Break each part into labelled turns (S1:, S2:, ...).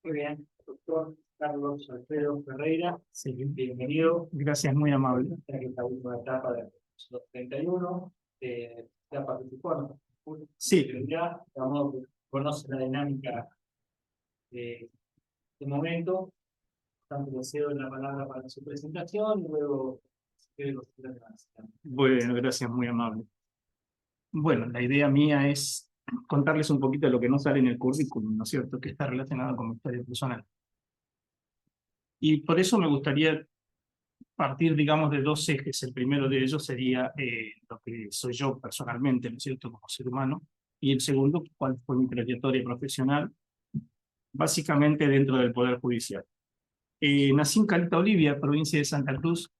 S1: Muy bien, doctor Carlos Alfredo Ferreira,
S2: Sí,
S1: bienvenido.
S2: gracias, muy amable.
S1: Esta es la última etapa de los 31, ya participó.
S2: Sí.
S1: Ya, conoce la dinámica de momento. Tanto le cedo la palabra para su presentación y luego
S2: Bueno, gracias, muy amable. Bueno, la idea mía es contarles un poquito de lo que no sale en el currículum, ¿no es cierto?, que está relacionado con mi historia personal. Y por eso me gustaría partir, digamos, de dos ejes. El primero de ellos sería lo que soy yo personalmente, ¿no es cierto?, como ser humano. Y el segundo, cuál fue mi trayectoria profesional, básicamente dentro del Poder Judicial. Nací en Caleta, Olivia, provincia de Santa Cruz,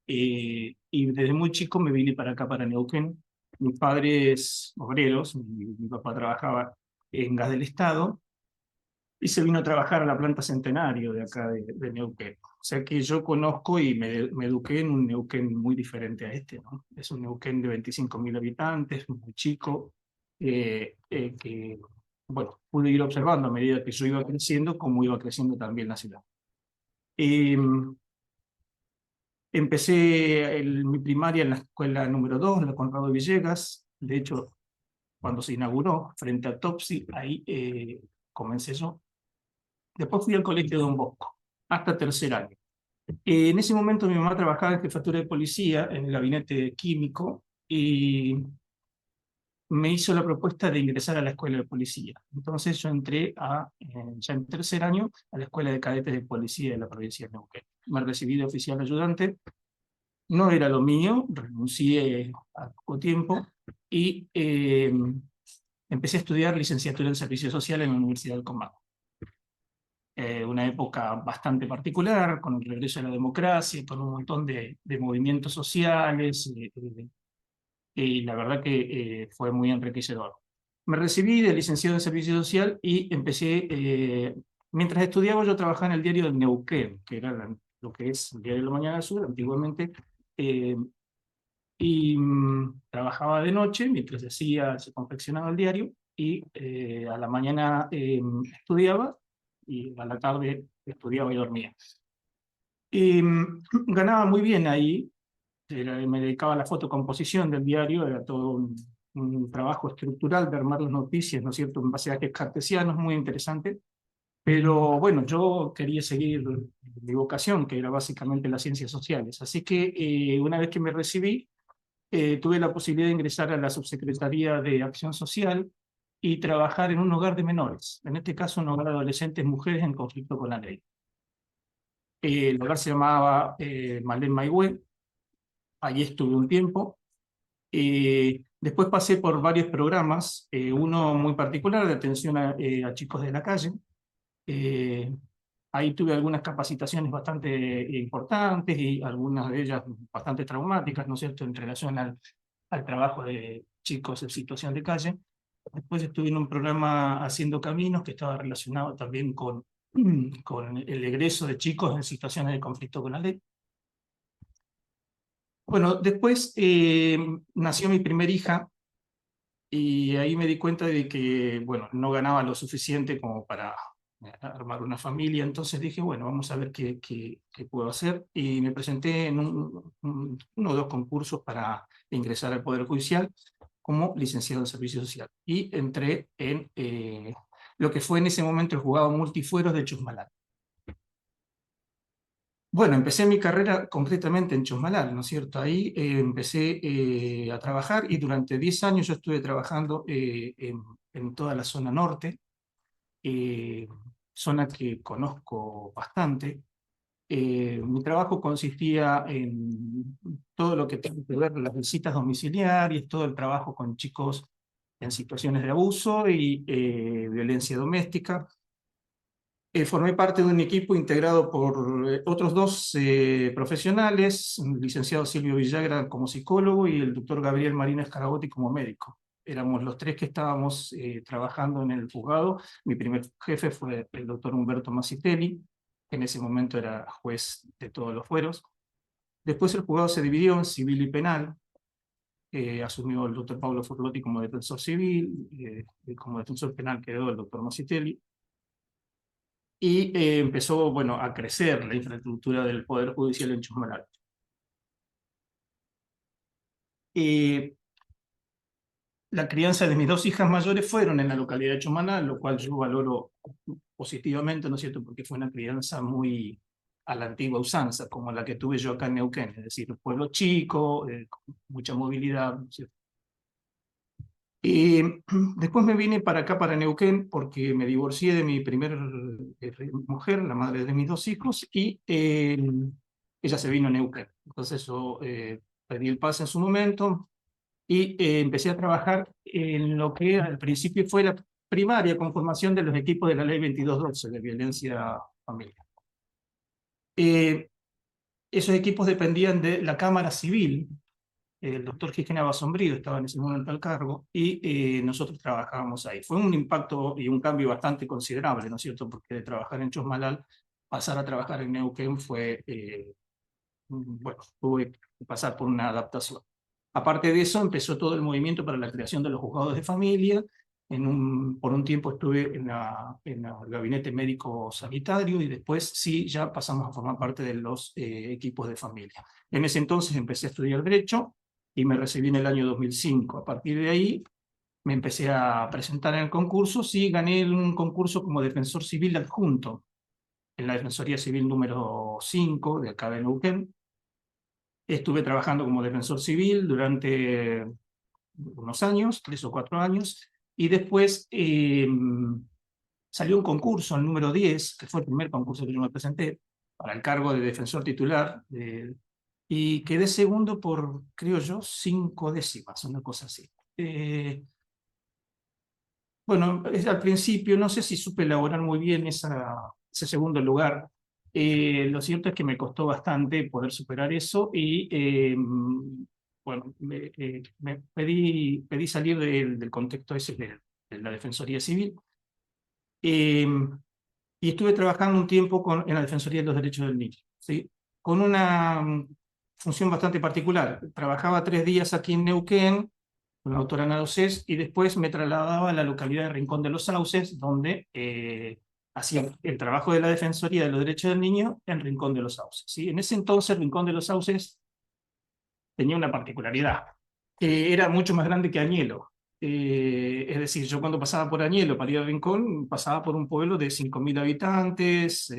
S2: y desde muy chico me vine para acá, para Neuquén. Mis padres obreros, mi papá trabajaba en Gas del Estado, y se vino a trabajar a la planta Centenario de acá de Neuquén. O sea que yo conozco y me eduqué en un Neuquén muy diferente a este, ¿no? Es un Neuquén de 25.000 habitantes, muy chico, que, bueno, pude ir observando a medida que yo iba creciendo, cómo iba creciendo también la ciudad. Empecé mi primaria en la escuela número 2, la Conrado Villegas. De hecho, cuando se inauguró, frente a Topsy, ahí comencé yo. Después fui al colegio Don Bosco, hasta tercer año. En ese momento mi mamá trabajaba en jefatura de policía, en el gabinete químico, y me hizo la propuesta de ingresar a la escuela de policía. Entonces yo entré ya en tercer año a la escuela de cadetes de policía de la provincia de Neuquén. Me recibí de oficial ayudante. No era lo mío, renuncié a poco tiempo y empecé a estudiar licenciatura en Servicio Social en la Universidad del Comahue. Una época bastante particular, con el regreso a la democracia, con un montón de movimientos sociales, y la verdad que fue muy enriquecedor. Me recibí de licenciado en Servicio Social y empecé, mientras estudiaba yo trabajaba en el diario del Neuquén, que era lo que es el diario de la Mañana del Sur, antiguamente, eh, y trabajaba de noche mientras se confeccionaba el diario, y a la mañana estudiaba, y a la tarde estudiaba y dormía. Y ganaba muy bien ahí. Me dedicaba a la fotocomposición del diario, era todo un trabajo estructural de armar las noticias, ¿no es cierto?, en base a ejes cartesianos, muy interesante. Pero bueno, yo quería seguir mi vocación, que era básicamente las ciencias sociales. Así que una vez que me recibí, tuve la posibilidad de ingresar a la Subsecretaría de Acción Social y trabajar en un hogar de menores, en este caso un hogar de adolescentes mujeres en conflicto con la ley. El hogar se llamaba Malén Maigüe. Allí estuve un tiempo. Después pasé por varios programas, uno muy particular de atención a chicos de la calle. Eh, Ahí tuve algunas capacitaciones bastante importantes y algunas de ellas bastante traumáticas, ¿no es cierto?, en relación al trabajo de chicos en situación de calle. Después estuve en un programa Haciendo Caminos, que estaba relacionado también con el egreso de chicos en situaciones de conflicto con la ley. Bueno, después nació mi primera hija, y ahí me di cuenta de que, bueno, no ganaba lo suficiente como para armar una familia. Entonces dije, bueno, vamos a ver qué puedo hacer. Y me presenté en uno o dos concursos para ingresar al Poder Judicial como licenciado en Servicio Social. Y entré en lo que fue en ese momento el juzgado multifueros de Chusmalal. Bueno, empecé mi carrera concretamente en Chusmalal, ¿no es cierto? Ahí empecé a trabajar, y durante 10 años yo estuve trabajando en toda la zona norte, eh, zona que conozco bastante. Mi trabajo consistía en todo lo que tiene que ver las visitas domiciliarias, todo el trabajo con chicos en situaciones de abuso y violencia doméstica. Formé parte de un equipo integrado por otros dos profesionales, el licenciado Silvio Villagra como psicólogo y el doctor Gabriel Marina Escarabotti como médico. Éramos los tres que estábamos trabajando en el juzgado. Mi primer jefe fue el doctor Humberto Macitelli, que en ese momento era juez de todos los fueros. Después el juzgado se dividió en civil y penal. asumió el doctor Pablo Furlotti como defensor civil, como defensor penal quedó el doctor Masitelli, y empezó, bueno, a crecer la infraestructura del Poder Judicial en Chusmaral. La crianza de mis dos hijas mayores fueron en la localidad de Chumaná, lo cual yo valoro positivamente, ¿no es cierto?, porque fue una crianza muy a la antigua usanza, como la que tuve yo acá en Neuquén, es decir, un pueblo chico, con mucha movilidad, ¿no es cierto? Y después me vine para acá, para Neuquén, porque me divorcié de mi primer mujer, la madre de mis dos hijos, y ella se vino a Neuquén. Entonces yo pedí el pase en su momento, y empecé a trabajar en lo que al principio fue la primaria conformación de los equipos de la ley 2212 de violencia familiar. Esos equipos dependían de la Cámara Civil, el doctor Quijena Basombrío estaba en ese momento al cargo, y nosotros trabajábamos ahí. Fue un impacto y un cambio bastante considerable, ¿no es cierto?, porque de trabajar en Chosmalal, pasar a trabajar en Neuquén fue, bueno, tuve que pasar por una adaptación. Aparte de eso, empezó todo el movimiento para la creación de los juzgados de familia. Por un tiempo estuve en el gabinete médico sanitario y después sí, ya pasamos a formar parte de los equipos de familia. En ese entonces empecé a estudiar Derecho y me recibí en el año 2005. A partir de ahí me empecé a presentar en el concurso, sí, gané un concurso como defensor civil adjunto en la Defensoría Civil número 5 de acá de Neuquén. Estuve trabajando como defensor civil durante unos años, 3 o 4 años, y después salió un concurso, el número 10, que fue el primer concurso que yo me presenté, para el cargo de defensor titular, y quedé segundo por, creo yo, 5 décimas, una cosa así. Bueno, al principio no sé si supe elaborar muy bien ese segundo lugar. Lo cierto es que me costó bastante poder superar eso y bueno, me pedí salir del contexto ese de la Defensoría Civil. Eh, y estuve trabajando un tiempo en la Defensoría de los Derechos del Niño, ¿sí? Con una función bastante particular. Trabajaba 3 días aquí en Neuquén con la doctora Ana Docés, y después me trasladaba a la localidad de Rincón de los Sauces, donde hacía el trabajo de la Defensoría de los Derechos del Niño en Rincón de los Sauces, ¿sí? En ese entonces, Rincón de los Sauces tenía una particularidad, que era mucho más grande que Añelo. Es decir, yo cuando pasaba por Añelo para ir a Rincón, pasaba por un pueblo de 5.000 habitantes,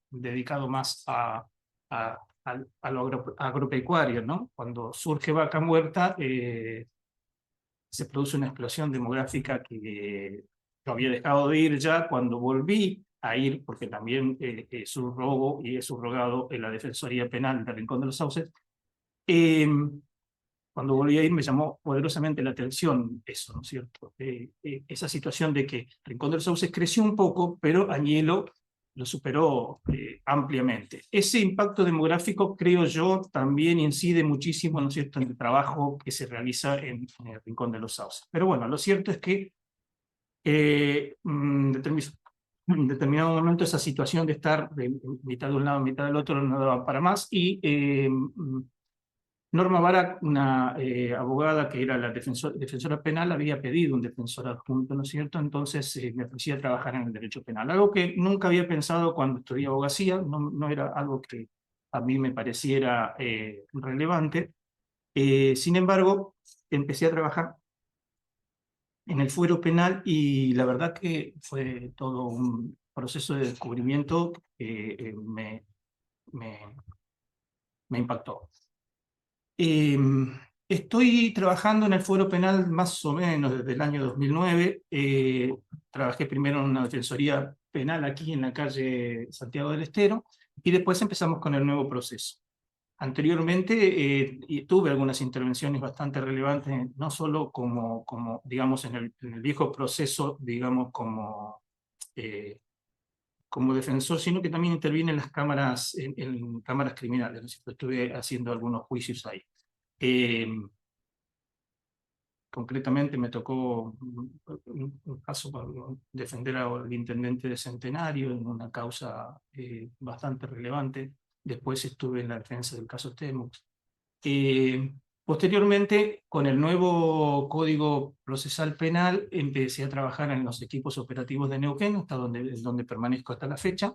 S2: dedicado más a lo agropecuario, ¿no? Cuando surge Vaca Muerta, se produce una explosión demográfica que yo había dejado de ir ya cuando volví a ir, porque también subrogo y he subrogado en la Defensoría Penal de Rincón de los Sauces. Cuando volví a ir me llamó poderosamente la atención eso, ¿no es cierto? Esa situación de que Rincón de los Sauces creció un poco, pero Añelo lo superó ampliamente. Ese impacto demográfico, creo yo, también incide muchísimo, ¿no es cierto?, en el trabajo que se realiza en el Rincón de los Sauces. Pero bueno, lo cierto es que en determinado momento esa situación de estar de mitad de un lado, mitad del otro, no daba para más, y Norma Barak, una abogada que era la defensora penal, había pedido un defensor adjunto, ¿no es cierto? Entonces me ofrecía a trabajar en el derecho penal, algo que nunca había pensado cuando estudié abogacía, no era algo que a mí me pareciera relevante. Sin embargo, empecé a trabajar en el fuero penal y la verdad que fue todo un proceso de descubrimiento que me, me impactó. Eh, Estoy trabajando en el fuero penal más o menos desde el año 2009. Trabajé primero en una defensoría penal aquí en la calle Santiago del Estero y después empezamos con el nuevo proceso. Anteriormente y tuve algunas intervenciones bastante relevantes, no solo como digamos, en el viejo proceso, digamos, eh, como defensor, sino que también interviene en las cámaras, en cámaras criminales, ¿no es cierto? Estuve haciendo algunos juicios ahí. Eh, Concretamente me tocó un caso para defender al intendente de Centenario en una causa bastante relevante. Después estuve en la defensa del caso Temux. Posteriormente, con el nuevo Código Procesal Penal, empecé a trabajar en los equipos operativos de Neuquén, hasta donde permanezco hasta la fecha.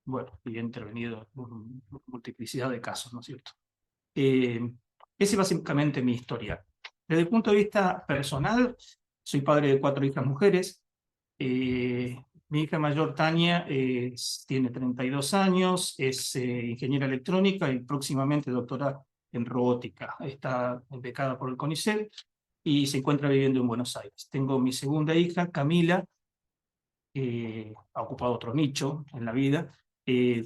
S2: Bueno, y he intervenido en multiplicidad de casos, ¿no es cierto? Ese es básicamente mi historia. Desde el punto de vista personal, soy padre de 4 hijas mujeres. Mi hija mayor, Tania, tiene 32 años, es ingeniera electrónica y próximamente doctora en robótica. Está becada por el CONICET y se encuentra viviendo en Buenos Aires. Tengo mi segunda hija, Camila, ha ocupado otro nicho en la vida. Se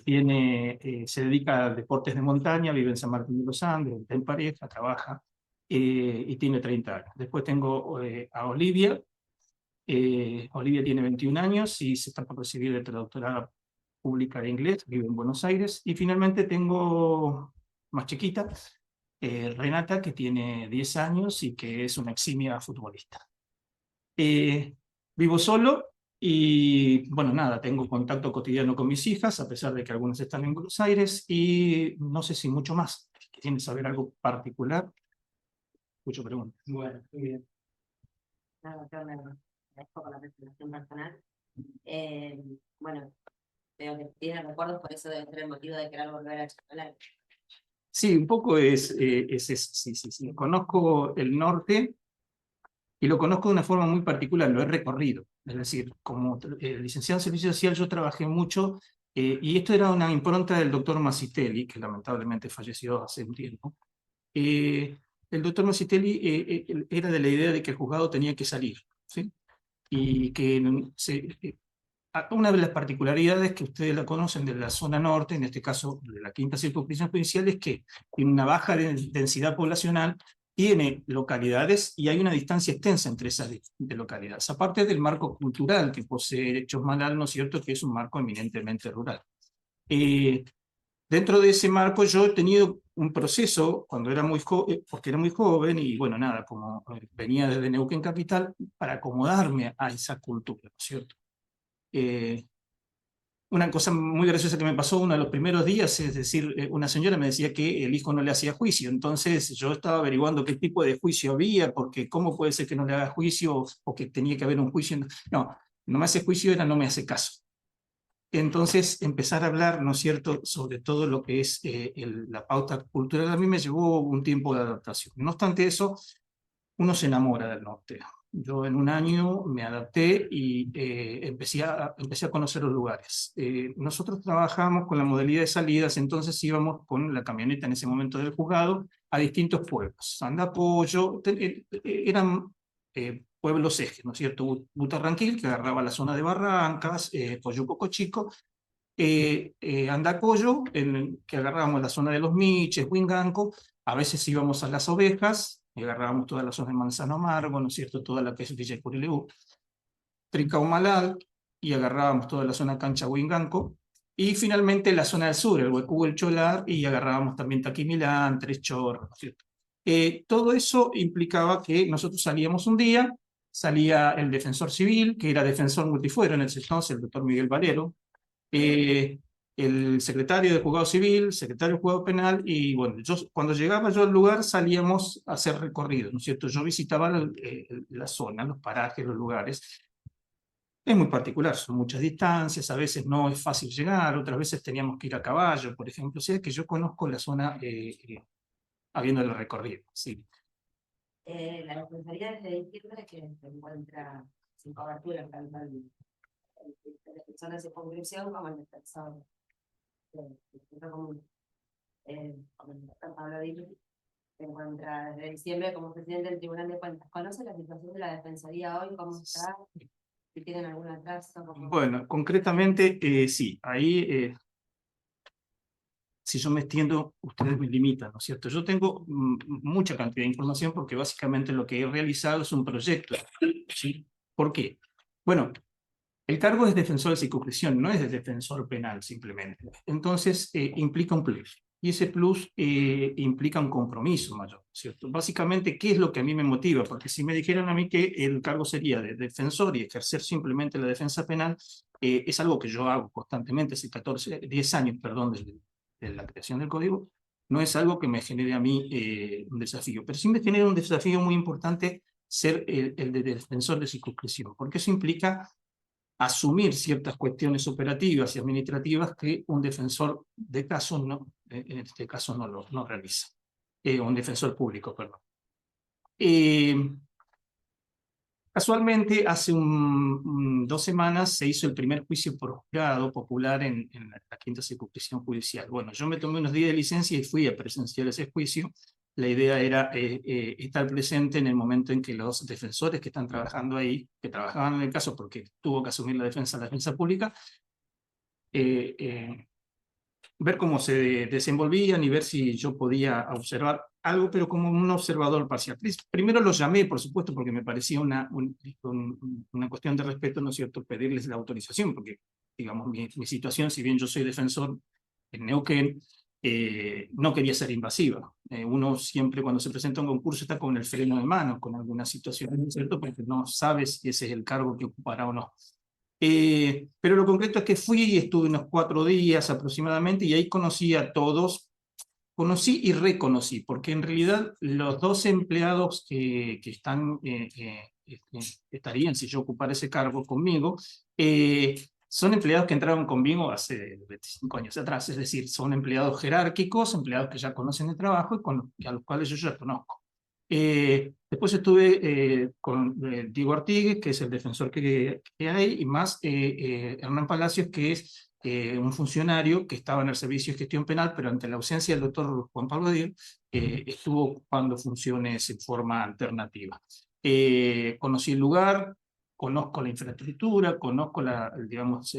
S2: dedica a deportes de montaña, vive en San Martín de los Andes, está en pareja, trabaja y tiene 30 años. Después tengo a Olivia. Olivia tiene 21 años y se está por recibir de doctorado pública de inglés, vive en Buenos Aires. Y finalmente tengo más chiquita, Renata, que tiene 10 años y que es una eximia futbolista. Vivo solo y, bueno, nada, tengo contacto cotidiano con mis hijas, a pesar de que algunas están en Buenos Aires, y no sé si mucho más. ¿Quieren saber algo particular? Mucho pregunta.
S1: Bueno, muy bien.
S3: Nada, yo me agradezco por la presentación personal. Bueno, veo que tiene recuerdos, por eso debe ser el motivo de querer volver a charlar.
S2: Sí, un poco es eso. Sí, sí, sí. Conozco el norte y lo conozco de una forma muy particular, lo he recorrido. Es decir, como licenciado en Servicio Social yo trabajé mucho y esto era una impronta del doctor Masitelli, que lamentablemente falleció hace un tiempo. El doctor Masitelli era de la idea de que el juzgado tenía que salir, ¿sí? Y que una de las particularidades que ustedes la conocen de la zona norte, en este caso de la quinta circunscripción judicial, es que tiene una baja densidad poblacional, tiene localidades y hay una distancia extensa entre esas localidades, aparte del marco cultural que posee Chosmalal, ¿no es cierto?, que es un marco eminentemente rural. Dentro de ese marco yo he tenido un proceso cuando era muy joven, porque era muy joven y bueno, nada, como venía desde Neuquén Capital, para acomodarme a esa cultura, ¿no es cierto? Una cosa muy graciosa que me pasó uno de los primeros días, es decir, una señora me decía que el hijo no le hacía juicio, entonces yo estaba averiguando qué tipo de juicio había, porque cómo puede ser que no le haga juicio o que tenía que haber un juicio. No, no me hace juicio era no me hace caso. Entonces empezar a hablar, ¿no es cierto?, sobre todo lo que es la pauta cultural, a mí me llevó un tiempo de adaptación. No obstante eso, uno se enamora del norte. Yo en un año me adapté y empecé a conocer los lugares. Nosotros trabajamos con la modalidad de salidas, entonces íbamos con la camioneta en ese momento del juzgado a distintos pueblos. Andacollo, eran pueblos ejes, ¿no es cierto? Butarranquil, que agarraba la zona de Barrancas, Coyuco Cochico, Andacollo, que agarrábamos la zona de los Miches, Huinganco, a veces íbamos a Las Ovejas, y agarrábamos toda la zona de Manzano Amargo, ¿no es cierto?, toda la que es Villa Curilebú, Tricaumalal, y agarrábamos toda la zona Cancha Huinganco, y finalmente la zona del sur, el Huecú, el Cholar, y agarrábamos también Taquimilán, Tres Chorros, ¿no es cierto? Todo eso implicaba que nosotros salíamos un día, salía el defensor civil, que era defensor multifuero en ese entonces, el doctor Miguel Valero, el secretario de juzgado civil, secretario de juzgado penal, y bueno, cuando llegaba yo al lugar salíamos a hacer recorridos, ¿no es cierto? Yo visitaba la zona, los parajes, los lugares. Es muy particular, son muchas distancias, a veces no es fácil llegar, otras veces teníamos que ir a caballo, por ejemplo, o sea que yo conozco la zona habiendo el recorrido, sí.
S3: La responsabilidad de diciembre que se encuentra sin cobertura tanto el defensor de circunscripción como el defensor del centro común. Como el doctor Pablo Dili se encuentra desde diciembre como presidente del Tribunal de Cuentas. ¿Conoce la situación de la Defensoría hoy? ¿Cómo está? Si tienen algún atraso.
S2: Bueno, concretamente, sí, ahí, si yo me extiendo, ustedes me limitan, ¿no es cierto? Yo tengo mucha cantidad de información porque básicamente lo que he realizado es un proyecto, ¿sí? ¿Por qué? Bueno, el cargo es defensor de circunscripción, no es de defensor penal simplemente. Entonces, implica un plus. Y ese plus implica un compromiso mayor, ¿cierto? Básicamente, ¿qué es lo que a mí me motiva? Porque si me dijeran a mí que el cargo sería de defensor y ejercer simplemente la defensa penal, es algo que yo hago constantemente hace 10 años, perdón, de la creación del código, no es algo que me genere a mí un desafío, pero sí me genera un desafío muy importante ser el de defensor de circunscripción, porque eso implica asumir ciertas cuestiones operativas y administrativas que un defensor de caso no, en este caso no realiza, un defensor público, perdón. Casualmente, hace 2 semanas se hizo el primer juicio por jurado popular en la quinta circunscripción judicial. Bueno, yo me tomé unos días de licencia y fui a presenciar ese juicio. La idea era estar presente en el momento en que los defensores que están trabajando ahí, que trabajaban en el caso porque tuvo que asumir la defensa pública, ver cómo se desenvolvían y ver si yo podía observar algo, pero como un observador parcial. Primero los llamé, por supuesto, porque me parecía una cuestión de respeto, ¿no es cierto?, pedirles la autorización, porque, digamos, mi situación, si bien yo soy defensor en Neuquén, no quería ser invasiva. Uno siempre cuando se presenta a un concurso está con el freno de mano, con alguna situación, ¿no es cierto?, porque no sabes si ese es el cargo que ocupará o no. Pero lo concreto es que fui y estuve unos 4 días aproximadamente y ahí conocí a todos, conocí y reconocí, porque en realidad los 2 empleados que están, estarían si yo ocupara ese cargo conmigo, son empleados que entraron conmigo hace 25 años atrás, es decir, son empleados jerárquicos, empleados que ya conocen el trabajo y a los cuales yo ya conozco. Después estuve con Diego Artigue, que es el defensor que hay, y más Hernán Palacios, que es un funcionario que estaba en el Servicio de Gestión Penal, pero ante la ausencia del doctor Juan Pablo Díaz, estuvo ocupando funciones en forma alternativa. Conocí el lugar, conozco la infraestructura, conozco digamos,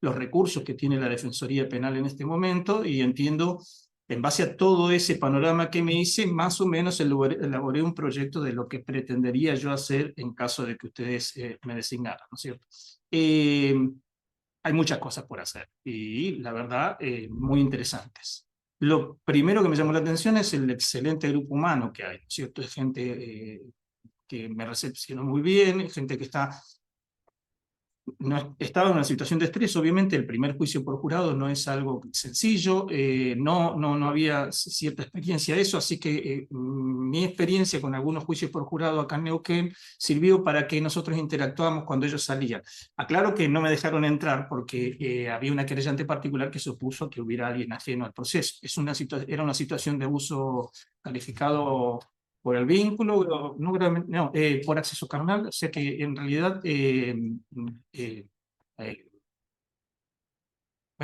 S2: los recursos que tiene la Defensoría Penal en este momento y entiendo, en base a todo ese panorama que me hice, más o menos elaboré un proyecto de lo que pretendería yo hacer en caso de que ustedes me designaran, ¿no es cierto? Hay muchas cosas por hacer y la verdad muy interesantes. Lo primero que me llamó la atención es el excelente grupo humano que hay, ¿no es cierto? Es gente que me recepcionó muy bien, gente que estaba en una situación de estrés. Obviamente el primer juicio por jurado no es algo sencillo, no había cierta experiencia de eso, así que mi experiencia con algunos juicios por jurado acá en Neuquén sirvió para que nosotros interactuáramos cuando ellos salían. Aclaro que no me dejaron entrar porque había una querellante particular que se opuso que hubiera alguien ajeno al proceso. Era una situación de abuso calificado por el vínculo, no, por acceso carnal, o sea que en realidad me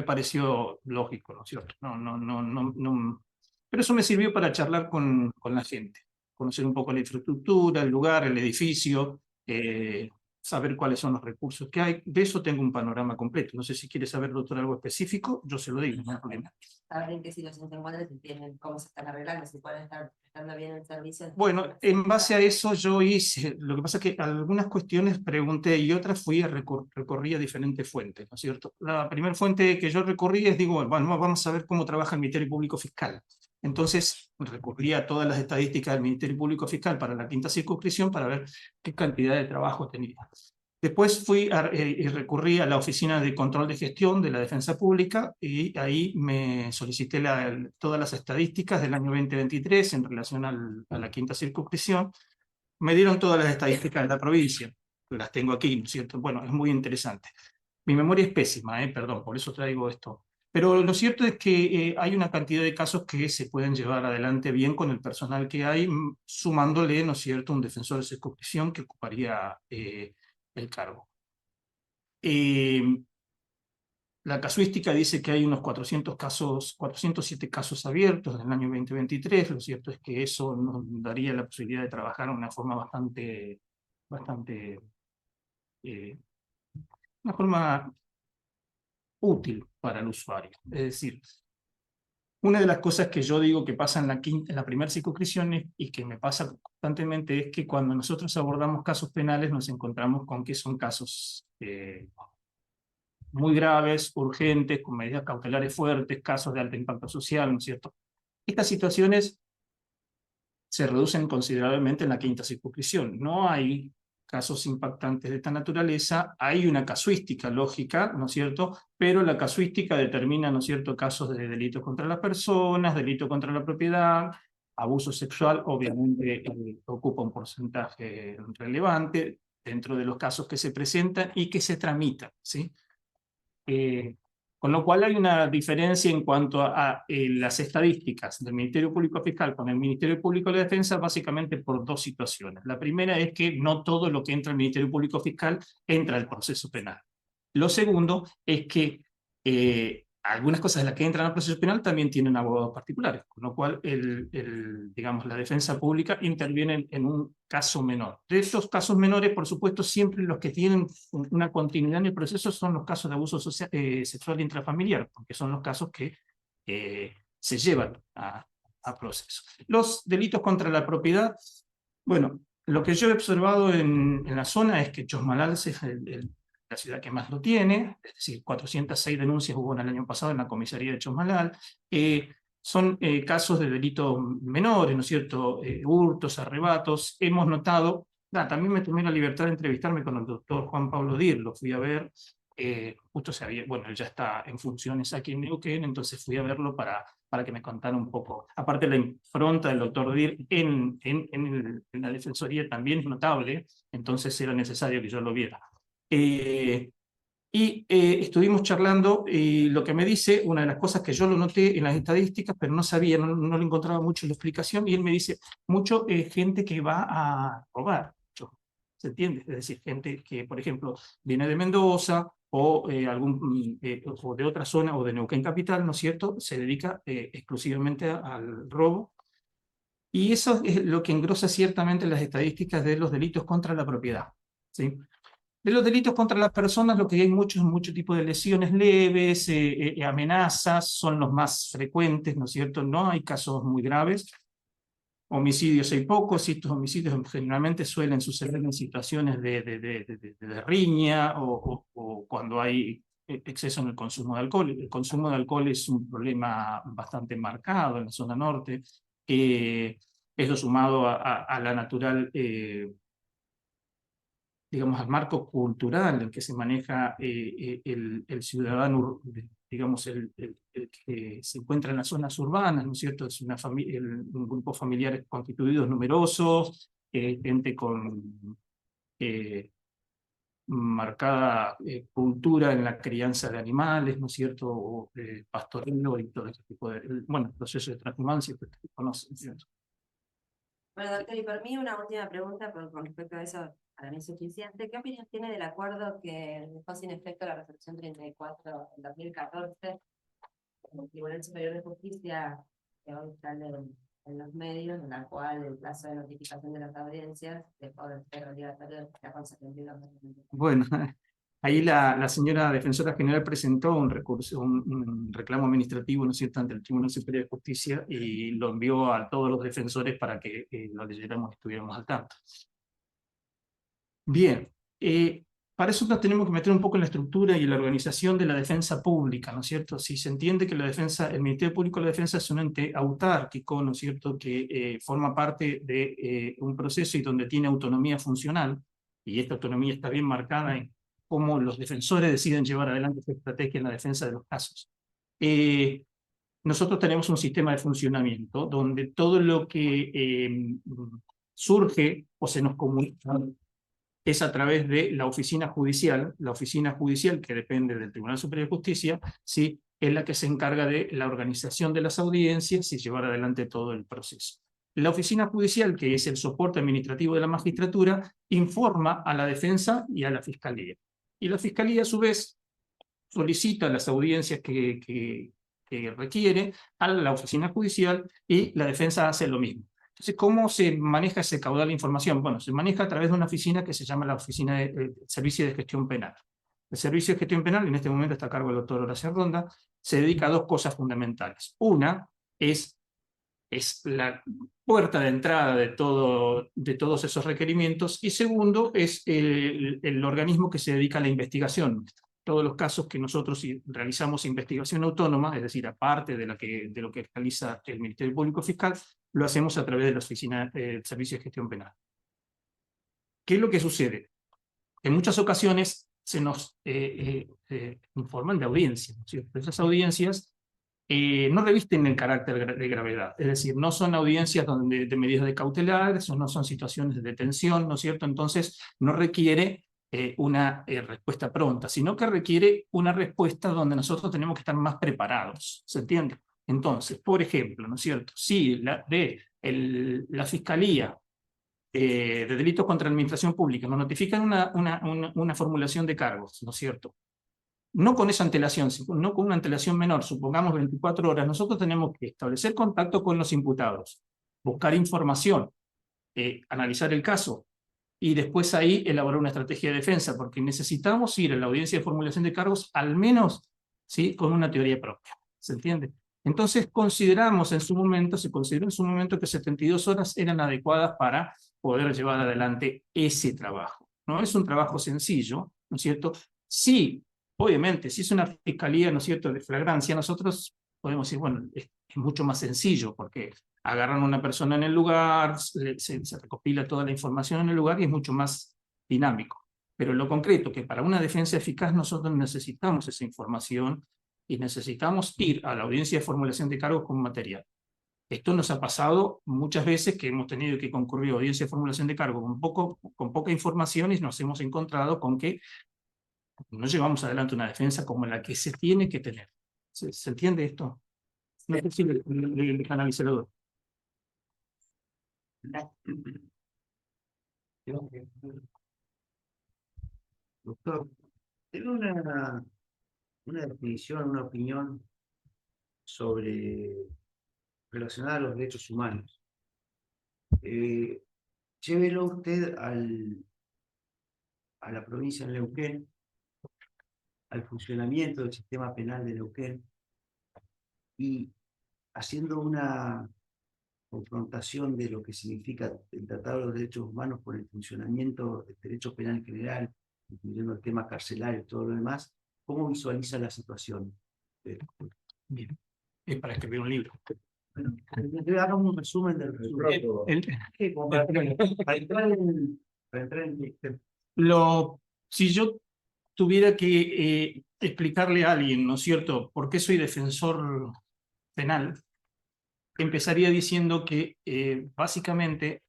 S2: pareció lógico, ¿no es cierto? No. Pero eso me sirvió para charlar con la gente, conocer un poco la infraestructura, el lugar, el edificio, saber cuáles son los recursos que hay. De eso tengo un panorama completo. No sé si quiere saber, doctor, algo específico, yo se lo digo, no hay problema.
S3: Saber en qué situación se encuentran, si tienen, cómo se están arreglando, si pueden estar prestando bien el servicio.
S2: Bueno, en base a eso yo hice, lo que pasa es que algunas cuestiones pregunté y otras recorrí a diferentes fuentes, ¿no es cierto? La primera fuente que yo recorrí es, digo, bueno, vamos a ver cómo trabaja el Ministerio Público Fiscal. Entonces recurrí a todas las estadísticas del Ministerio Público Fiscal para la quinta circunscripción para ver qué cantidad de trabajo tenía. Después fui y recurrí a la Oficina de Control de Gestión de la Defensa Pública y ahí me solicité todas las estadísticas del año 2023 en relación a la quinta circunscripción. Me dieron todas las estadísticas de la provincia, las tengo aquí, ¿no es cierto? Bueno, es muy interesante. Mi memoria es pésima, perdón, por eso traigo esto. Pero lo cierto es que hay una cantidad de casos que se pueden llevar adelante bien con el personal que hay, sumándole, ¿no es cierto?, un defensor de circunscripción que ocuparía el cargo. La casuística dice que hay unos 407 casos abiertos en el año 2023. Lo cierto es que eso nos daría la posibilidad de trabajar de una forma una forma útil para el usuario. Es decir, una de las cosas que yo digo que pasa en la primera circunscripción y que me pasa constantemente es que cuando nosotros abordamos casos penales nos encontramos con que son casos muy graves, urgentes, con medidas cautelares fuertes, casos de alto impacto social, ¿no es cierto? Estas situaciones se reducen considerablemente en la quinta circunscripción. No hay casos impactantes de esta naturaleza, hay una casuística lógica, ¿no es cierto? Pero la casuística determina, ¿no es cierto?, casos de delitos contra las personas, delito contra la propiedad, abuso sexual, obviamente ocupa un porcentaje relevante dentro de los casos que se presentan y que se tramitan, ¿sí? Con lo cual hay una diferencia en cuanto a las estadísticas del Ministerio Público Fiscal con el Ministerio Público de Defensa, básicamente por dos situaciones. La primera es que no todo lo que entra al Ministerio Público Fiscal entra al proceso penal. Lo segundo es que algunas cosas de las que entran al proceso penal también tienen abogados particulares, con lo cual digamos, la defensa pública interviene en un caso menor. De esos casos menores, por supuesto, siempre los que tienen una continuidad en el proceso son los casos de abuso sexual intrafamiliar, porque son los casos que se llevan a proceso. Los delitos contra la propiedad, bueno, lo que yo he observado en la zona es que Chosmalal es la ciudad que más lo tiene, es decir, 406 denuncias hubo en el año pasado en la comisaría de Chosmalal. Son casos de delitos menores, ¿no es cierto? Hurtos, arrebatos. Hemos notado, también me tomé la libertad de entrevistarme con el doctor Juan Pablo Dir, lo fui a ver, justo bueno, él ya está en funciones aquí en Neuquén, entonces fui a verlo para que me contara un poco. Aparte, la impronta del doctor Dir en la Defensoría también es notable, entonces era necesario que yo lo viera. Estuvimos charlando y lo que me dice, una de las cosas que yo lo noté en las estadísticas, pero no sabía, no le encontraba mucho la explicación, y él me dice, mucho gente que va a robar, ¿se entiende? Es decir, gente que, por ejemplo, viene de Mendoza o, o de otra zona o de Neuquén Capital, ¿no es cierto?, se dedica exclusivamente al robo. Y eso es lo que engrosa ciertamente las estadísticas de los delitos contra la propiedad, ¿sí? De los delitos contra las personas, lo que hay muchos tipos de lesiones leves, amenazas, son los más frecuentes, ¿no es cierto? No hay casos muy graves. Homicidios hay pocos, y estos homicidios generalmente suelen suceder en situaciones de riña o cuando hay exceso en el consumo de alcohol. El consumo de alcohol es un problema bastante marcado en la zona norte. Eso sumado a la natural, digamos, al marco cultural en que se maneja el ciudadano, digamos, el que se encuentra en las zonas urbanas, ¿no es cierto? Es un grupo familiar constituidos numerosos, gente con marcada cultura en la crianza de animales, ¿no es cierto? O pastoreo y todo ese tipo de, bueno, proceso de transhumancia que ustedes conocen, ¿cierto?
S3: Bueno, doctor, y por mí una última pregunta con respecto a eso, para mí es suficiente. ¿Qué opinión tiene del acuerdo que dejó sin efecto la resolución 34 del 2014 del Tribunal Superior de Justicia, que hoy sale en los medios, en la cual el plazo de notificación de las audiencias dejó de ser obligatorio ya con 72 meses?
S2: Bueno, ahí la señora defensora general presentó un recurso, un reclamo administrativo, ¿no es cierto?, ante el Tribunal Superior de Justicia, y lo envió a todos los defensores para que lo leyéramos y estuviéramos al tanto. Bien, para eso nos tenemos que meter un poco en la estructura y en la organización de la defensa pública, ¿no es cierto? Si se entiende que el Ministerio Público de la Defensa es un ente autárquico, ¿no es cierto?, que forma parte de un proceso y donde tiene autonomía funcional, y esta autonomía está bien marcada en cómo los defensores deciden llevar adelante su estrategia en la defensa de los casos. Nosotros tenemos un sistema de funcionamiento donde todo lo que surge o se nos comunica es a través de la oficina judicial que depende del Tribunal Superior de Justicia, ¿sí?, es la que se encarga de la organización de las audiencias y llevar adelante todo el proceso. La oficina judicial, que es el soporte administrativo de la magistratura, informa a la defensa y a la fiscalía. Y la fiscalía, a su vez, solicita las audiencias que requiere a la oficina judicial, y la defensa hace lo mismo. Entonces, ¿cómo se maneja ese caudal de información? Bueno, se maneja a través de una oficina que se llama la Oficina de Servicio de Gestión Penal. El Servicio de Gestión Penal, en este momento está a cargo del doctor Horacio Ronda, se dedica a dos cosas fundamentales. Una es la puerta de entrada de todos esos requerimientos, y segundo es el organismo que se dedica a la investigación. Todos los casos que nosotros realizamos investigación autónoma, es decir, aparte de lo que realiza el Ministerio Público Fiscal, lo hacemos a través de la Oficina del Servicio de Gestión Penal. ¿qué es lo que sucede? En muchas ocasiones se nos informan de audiencias, ¿no es cierto? Esas audiencias no revisten el carácter de gravedad, es decir, no son audiencias de medidas de cautelar, eso no son situaciones de detención, ¿no es cierto? Entonces no requiere una respuesta pronta, sino que requiere una respuesta donde nosotros tenemos que estar más preparados, ¿se entiende? Entonces, por ejemplo, ¿no es cierto? Si la Fiscalía de Delitos contra la Administración Pública nos notifican una formulación de cargos, ¿no es cierto? No con esa antelación, no con una antelación menor, supongamos 24 horas, nosotros tenemos que establecer contacto con los imputados, buscar información, analizar el caso y después ahí elaborar una estrategia de defensa, porque necesitamos ir a la audiencia de formulación de cargos al menos, ¿sí?, con una teoría propia, ¿se entiende? Entonces se consideró en su momento que 72 horas eran adecuadas para poder llevar adelante ese trabajo. No es un trabajo sencillo, ¿no es cierto? Sí, obviamente, si es una fiscalía, ¿no es cierto?, de flagrancia, nosotros podemos decir, bueno, es mucho más sencillo, porque agarran a una persona en el lugar, se recopila toda la información en el lugar y es mucho más dinámico. Pero en lo concreto, que para una defensa eficaz nosotros necesitamos esa información y necesitamos ir a la audiencia de formulación de cargos con material. Esto nos ha pasado muchas veces que hemos tenido que concurrir a audiencia de formulación de cargos con poca información y nos hemos encontrado con que no llevamos adelante una defensa como la que se tiene que tener. ¿Se entiende esto? No sé si le canalicé la duda.
S4: Doctor, tengo una definición, una opinión sobre relacionada a los derechos humanos. Llévelo usted a la provincia de Neuquén, al funcionamiento del sistema penal de Neuquén y haciendo una confrontación de lo que significa el Tratado de los Derechos Humanos con el funcionamiento del derecho penal en general, incluyendo el tema carcelario y todo lo demás, ¿cómo visualiza la situación?
S2: Bien, es para escribir un libro.
S4: Bueno, hagamos un resumen del resumen. Para entrar en
S2: Si yo tuviera que explicarle a alguien, ¿no es cierto?, por qué soy defensor penal, empezaría diciendo que básicamente,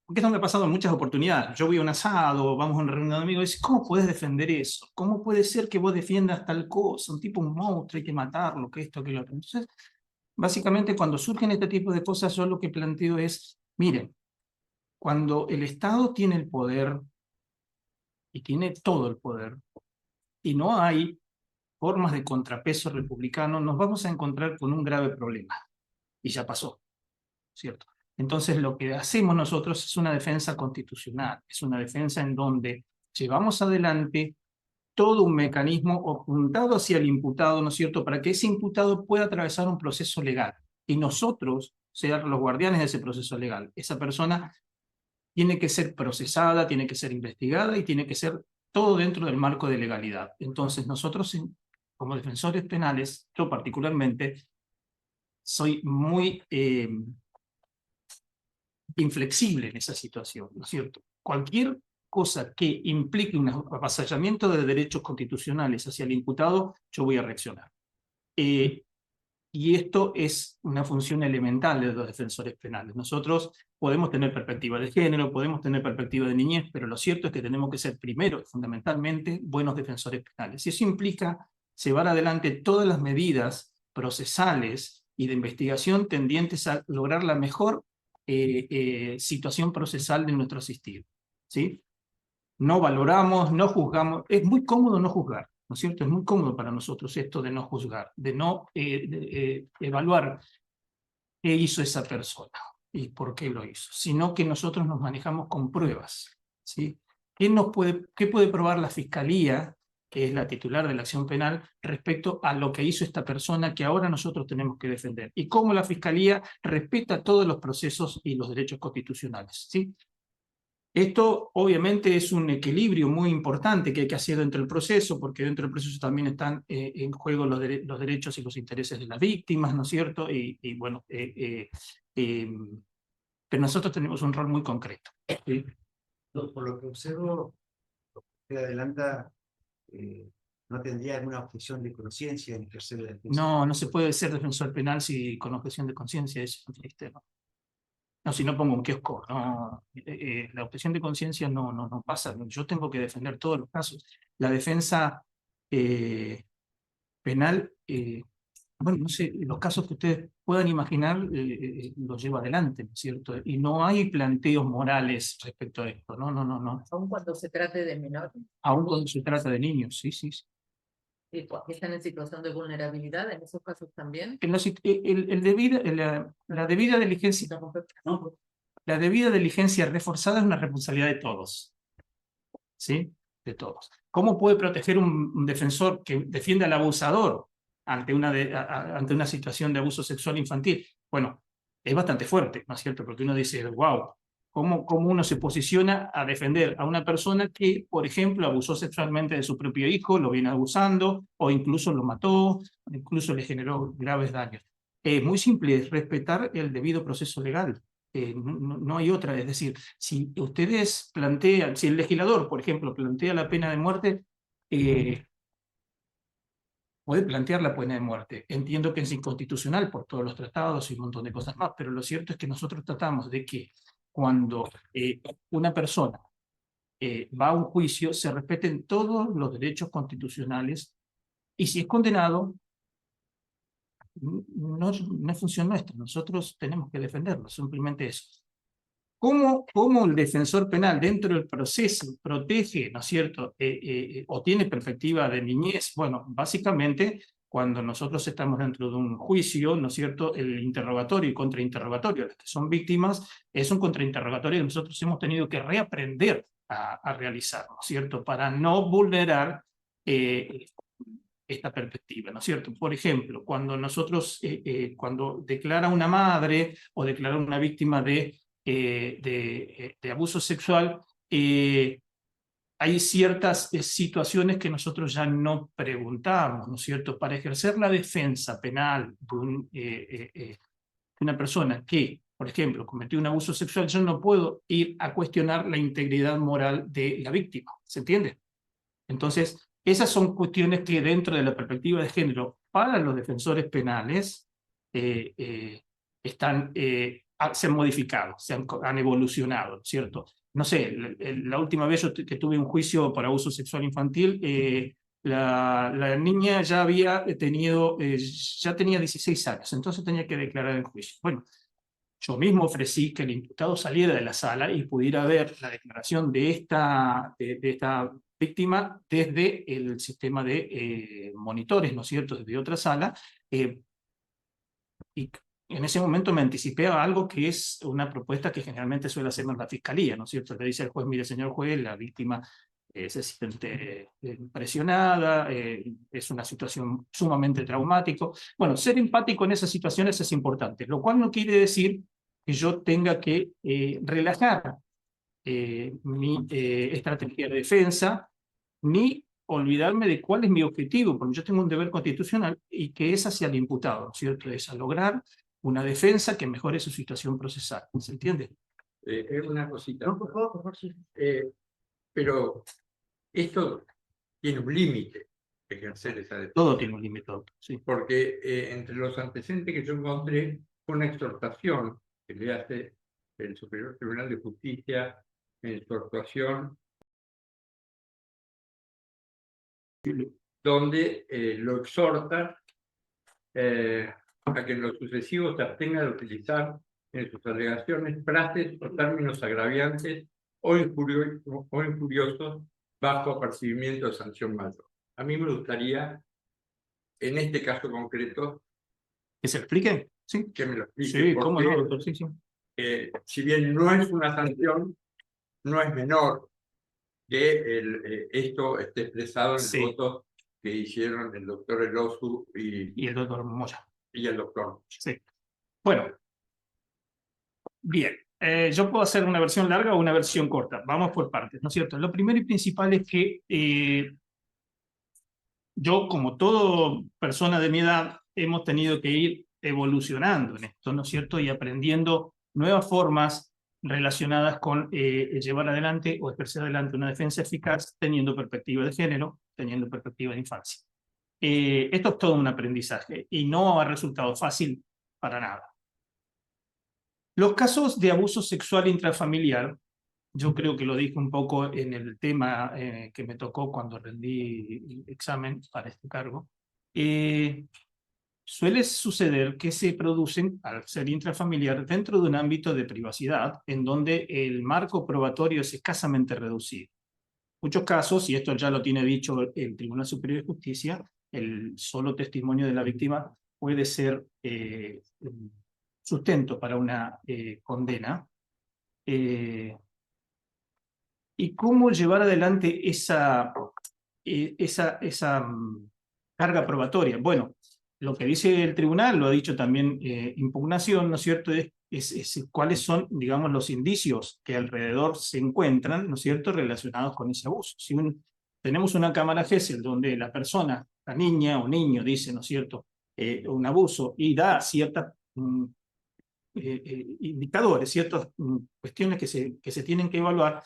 S2: porque esto me ha pasado en muchas oportunidades. Yo voy a un asado, vamos a una reunión de amigos y dice, ¿cómo puedes defender eso? ¿Cómo puede ser que vos defiendas tal cosa? Un tipo, un monstruo, hay que matarlo, que esto, que lo otro. Entonces, básicamente, cuando surgen este tipo de cosas, yo lo que planteo es, miren, cuando el Estado tiene el poder, y tiene todo el poder, y no hay formas de contrapeso republicano, nos vamos a encontrar con un grave problema. Y ya pasó, ¿cierto? Entonces lo que hacemos nosotros es una defensa constitucional, es una defensa en donde llevamos adelante todo un mecanismo apuntado hacia el imputado, ¿no es cierto?, para que ese imputado pueda atravesar un proceso legal y nosotros ser los guardianes de ese proceso legal. Esa persona tiene que ser procesada, tiene que ser investigada y tiene que ser todo dentro del marco de legalidad. Entonces nosotros, como defensores penales, yo particularmente, soy muy inflexible en esa situación, ¿no es cierto? Cualquier cosa que implique un avasallamiento de derechos constitucionales hacia el imputado, yo voy a reaccionar. Y esto es una función elemental de los defensores penales. Nosotros podemos tener perspectiva de género, podemos tener perspectiva de niñez, pero lo cierto es que tenemos que ser primero, fundamentalmente, buenos defensores penales. Y eso implica llevar adelante todas las medidas procesales y de investigación tendientes a lograr la mejor situación procesal de nuestro asistido, ¿sí? No valoramos, no juzgamos. Es muy cómodo no juzgar, ¿no es cierto? Es muy cómodo para nosotros esto de no juzgar, de no evaluar qué hizo esa persona y por qué lo hizo, sino que nosotros nos manejamos con pruebas, ¿sí? ¿Qué puede probar la Fiscalía, que es la titular de la acción penal, respecto a lo que hizo esta persona que ahora nosotros tenemos que defender? Y cómo la Fiscalía respeta todos los procesos y los derechos constitucionales, ¿sí? Esto obviamente es un equilibrio muy importante que hay que hacer dentro del proceso, porque dentro del proceso también están en juego los derechos y los intereses de las víctimas, ¿no es cierto? Y bueno, pero nosotros tenemos un rol muy concreto. ¿Sí?
S4: Por lo que observo, usted adelanta, no tendría alguna objeción de conciencia en ejercer la defensa.
S2: No se puede ser defensor penal si con objeción de conciencia es un sistema. No, si no pongo un kiosco, no, la objeción de conciencia no pasa. Yo tengo que defender todos los casos. La defensa penal, bueno, no sé, los casos que ustedes puedan imaginar los lleva adelante, ¿no es cierto? Y no hay planteos morales respecto a esto, no.
S5: Aun cuando se trate de menores
S2: Aún cuando se trata de niños, sí.
S5: que están en situación de vulnerabilidad, en esos casos también.
S2: La debida diligencia, la debida diligencia reforzada es una responsabilidad de todos, ¿sí? De todos. ¿Cómo puede proteger un defensor que defiende al abusador ante una situación de abuso sexual infantil? Bueno, es bastante fuerte, ¿no es cierto? Porque uno dice, wow, ¿cómo uno se posiciona a defender a una persona que, por ejemplo, abusó sexualmente de su propio hijo, lo viene abusando, o incluso lo mató, incluso le generó graves daños? Muy simple, es respetar el debido proceso legal. No hay otra, es decir, si ustedes plantean, si el legislador, por ejemplo, plantea la pena de muerte, puede plantear la pena de muerte. Entiendo que es inconstitucional por todos los tratados y un montón de cosas más, pero lo cierto es que nosotros tratamos de que cuando una persona va a un juicio se respeten todos los derechos constitucionales y si es condenado, no es función nuestra, nosotros tenemos que defenderlo, simplemente eso. ¿Cómo el defensor penal dentro del proceso protege, ¿no es cierto?, o tiene perspectiva de niñez? Bueno, básicamente, cuando nosotros estamos dentro de un juicio, ¿no es cierto?, el interrogatorio y contrainterrogatorio, los que son víctimas, es un contrainterrogatorio que nosotros hemos tenido que reaprender a realizar, ¿no es cierto?, para no vulnerar esta perspectiva, ¿no es cierto? Por ejemplo, cuando nosotros, cuando declara una madre o declara una víctima de abuso sexual, hay ciertas situaciones que nosotros ya no preguntamos, ¿no es cierto? Para ejercer la defensa penal de una persona que, por ejemplo, cometió un abuso sexual, yo no puedo ir a cuestionar la integridad moral de la víctima, ¿se entiende? Entonces, esas son cuestiones que dentro de la perspectiva de género para los defensores penales se han modificado, han evolucionado, ¿cierto? No sé, la última vez que tuve un juicio por abuso sexual infantil, la niña ya había ya tenía 16 años, entonces tenía que declarar el juicio. Bueno, yo mismo ofrecí que el imputado saliera de la sala y pudiera ver la declaración de esta víctima desde el sistema de monitores, ¿no es cierto?, desde otra sala, y en ese momento me anticipé a algo que es una propuesta que generalmente suele hacernos la fiscalía, ¿no es cierto? Le dice al juez, mire, señor juez, la víctima se siente presionada, es una situación sumamente traumática. Bueno, ser empático en esas situaciones es importante, lo cual no quiere decir que yo tenga que relajar mi estrategia de defensa, ni olvidarme de cuál es mi objetivo, porque yo tengo un deber constitucional y que es hacia el imputado, ¿no es cierto? Es a lograr una defensa que mejore su situación procesal, ¿se entiende?
S6: Es una cosita.
S5: No, por favor, sí.
S6: Pero esto tiene un límite, ejercer esa defensa.
S2: Todo tiene un límite, sí.
S6: Porque entre los antecedentes que yo encontré, fue una exhortación que le hace el Superior Tribunal de Justicia en su actuación, donde lo exhorta a que en lo sucesivo se abstenga de utilizar en sus alegaciones frases o términos agraviantes o injuriosos bajo apercibimiento de sanción mayor. A mí me gustaría, en este caso concreto,
S2: ¿Que se explique? Sí.
S6: que me lo explique.
S2: Sí, cómo
S6: porque,
S2: no, doctor, sí.
S6: si bien no es una sanción, no es menor que esto esté expresado en el voto que hicieron el doctor Elosu
S2: y el doctor Moya.
S6: Y el doctor.
S2: Sí. Bueno, bien. Yo puedo hacer una versión larga o una versión corta. Vamos por partes, ¿no es cierto? Lo primero y principal es que yo, como toda persona de mi edad, hemos tenido que ir evolucionando en esto, ¿no es cierto? Y aprendiendo nuevas formas relacionadas con llevar adelante o ejercer adelante una defensa eficaz teniendo perspectiva de género, teniendo perspectiva de infancia. Esto es todo un aprendizaje y no ha resultado fácil para nada. Los casos de abuso sexual intrafamiliar, yo creo que lo dije un poco en el tema que me tocó cuando rendí el examen para este cargo, suele suceder que se producen, al ser intrafamiliar, dentro de un ámbito de privacidad, en donde el marco probatorio es escasamente reducido. En muchos casos, y esto ya lo tiene dicho el Tribunal Superior de Justicia, el solo testimonio de la víctima puede ser sustento para una condena. ¿Y cómo llevar adelante esa carga probatoria? Bueno, lo que dice el tribunal, lo ha dicho también impugnación, ¿no es cierto? Es cuáles son, digamos, los indicios que alrededor se encuentran, ¿no es cierto?, relacionados con ese abuso. Si tenemos una cámara Gesell donde la persona, la niña o niño, dice, ¿no es cierto?, un abuso y da ciertas indicadores, ciertas cuestiones que se tienen que evaluar,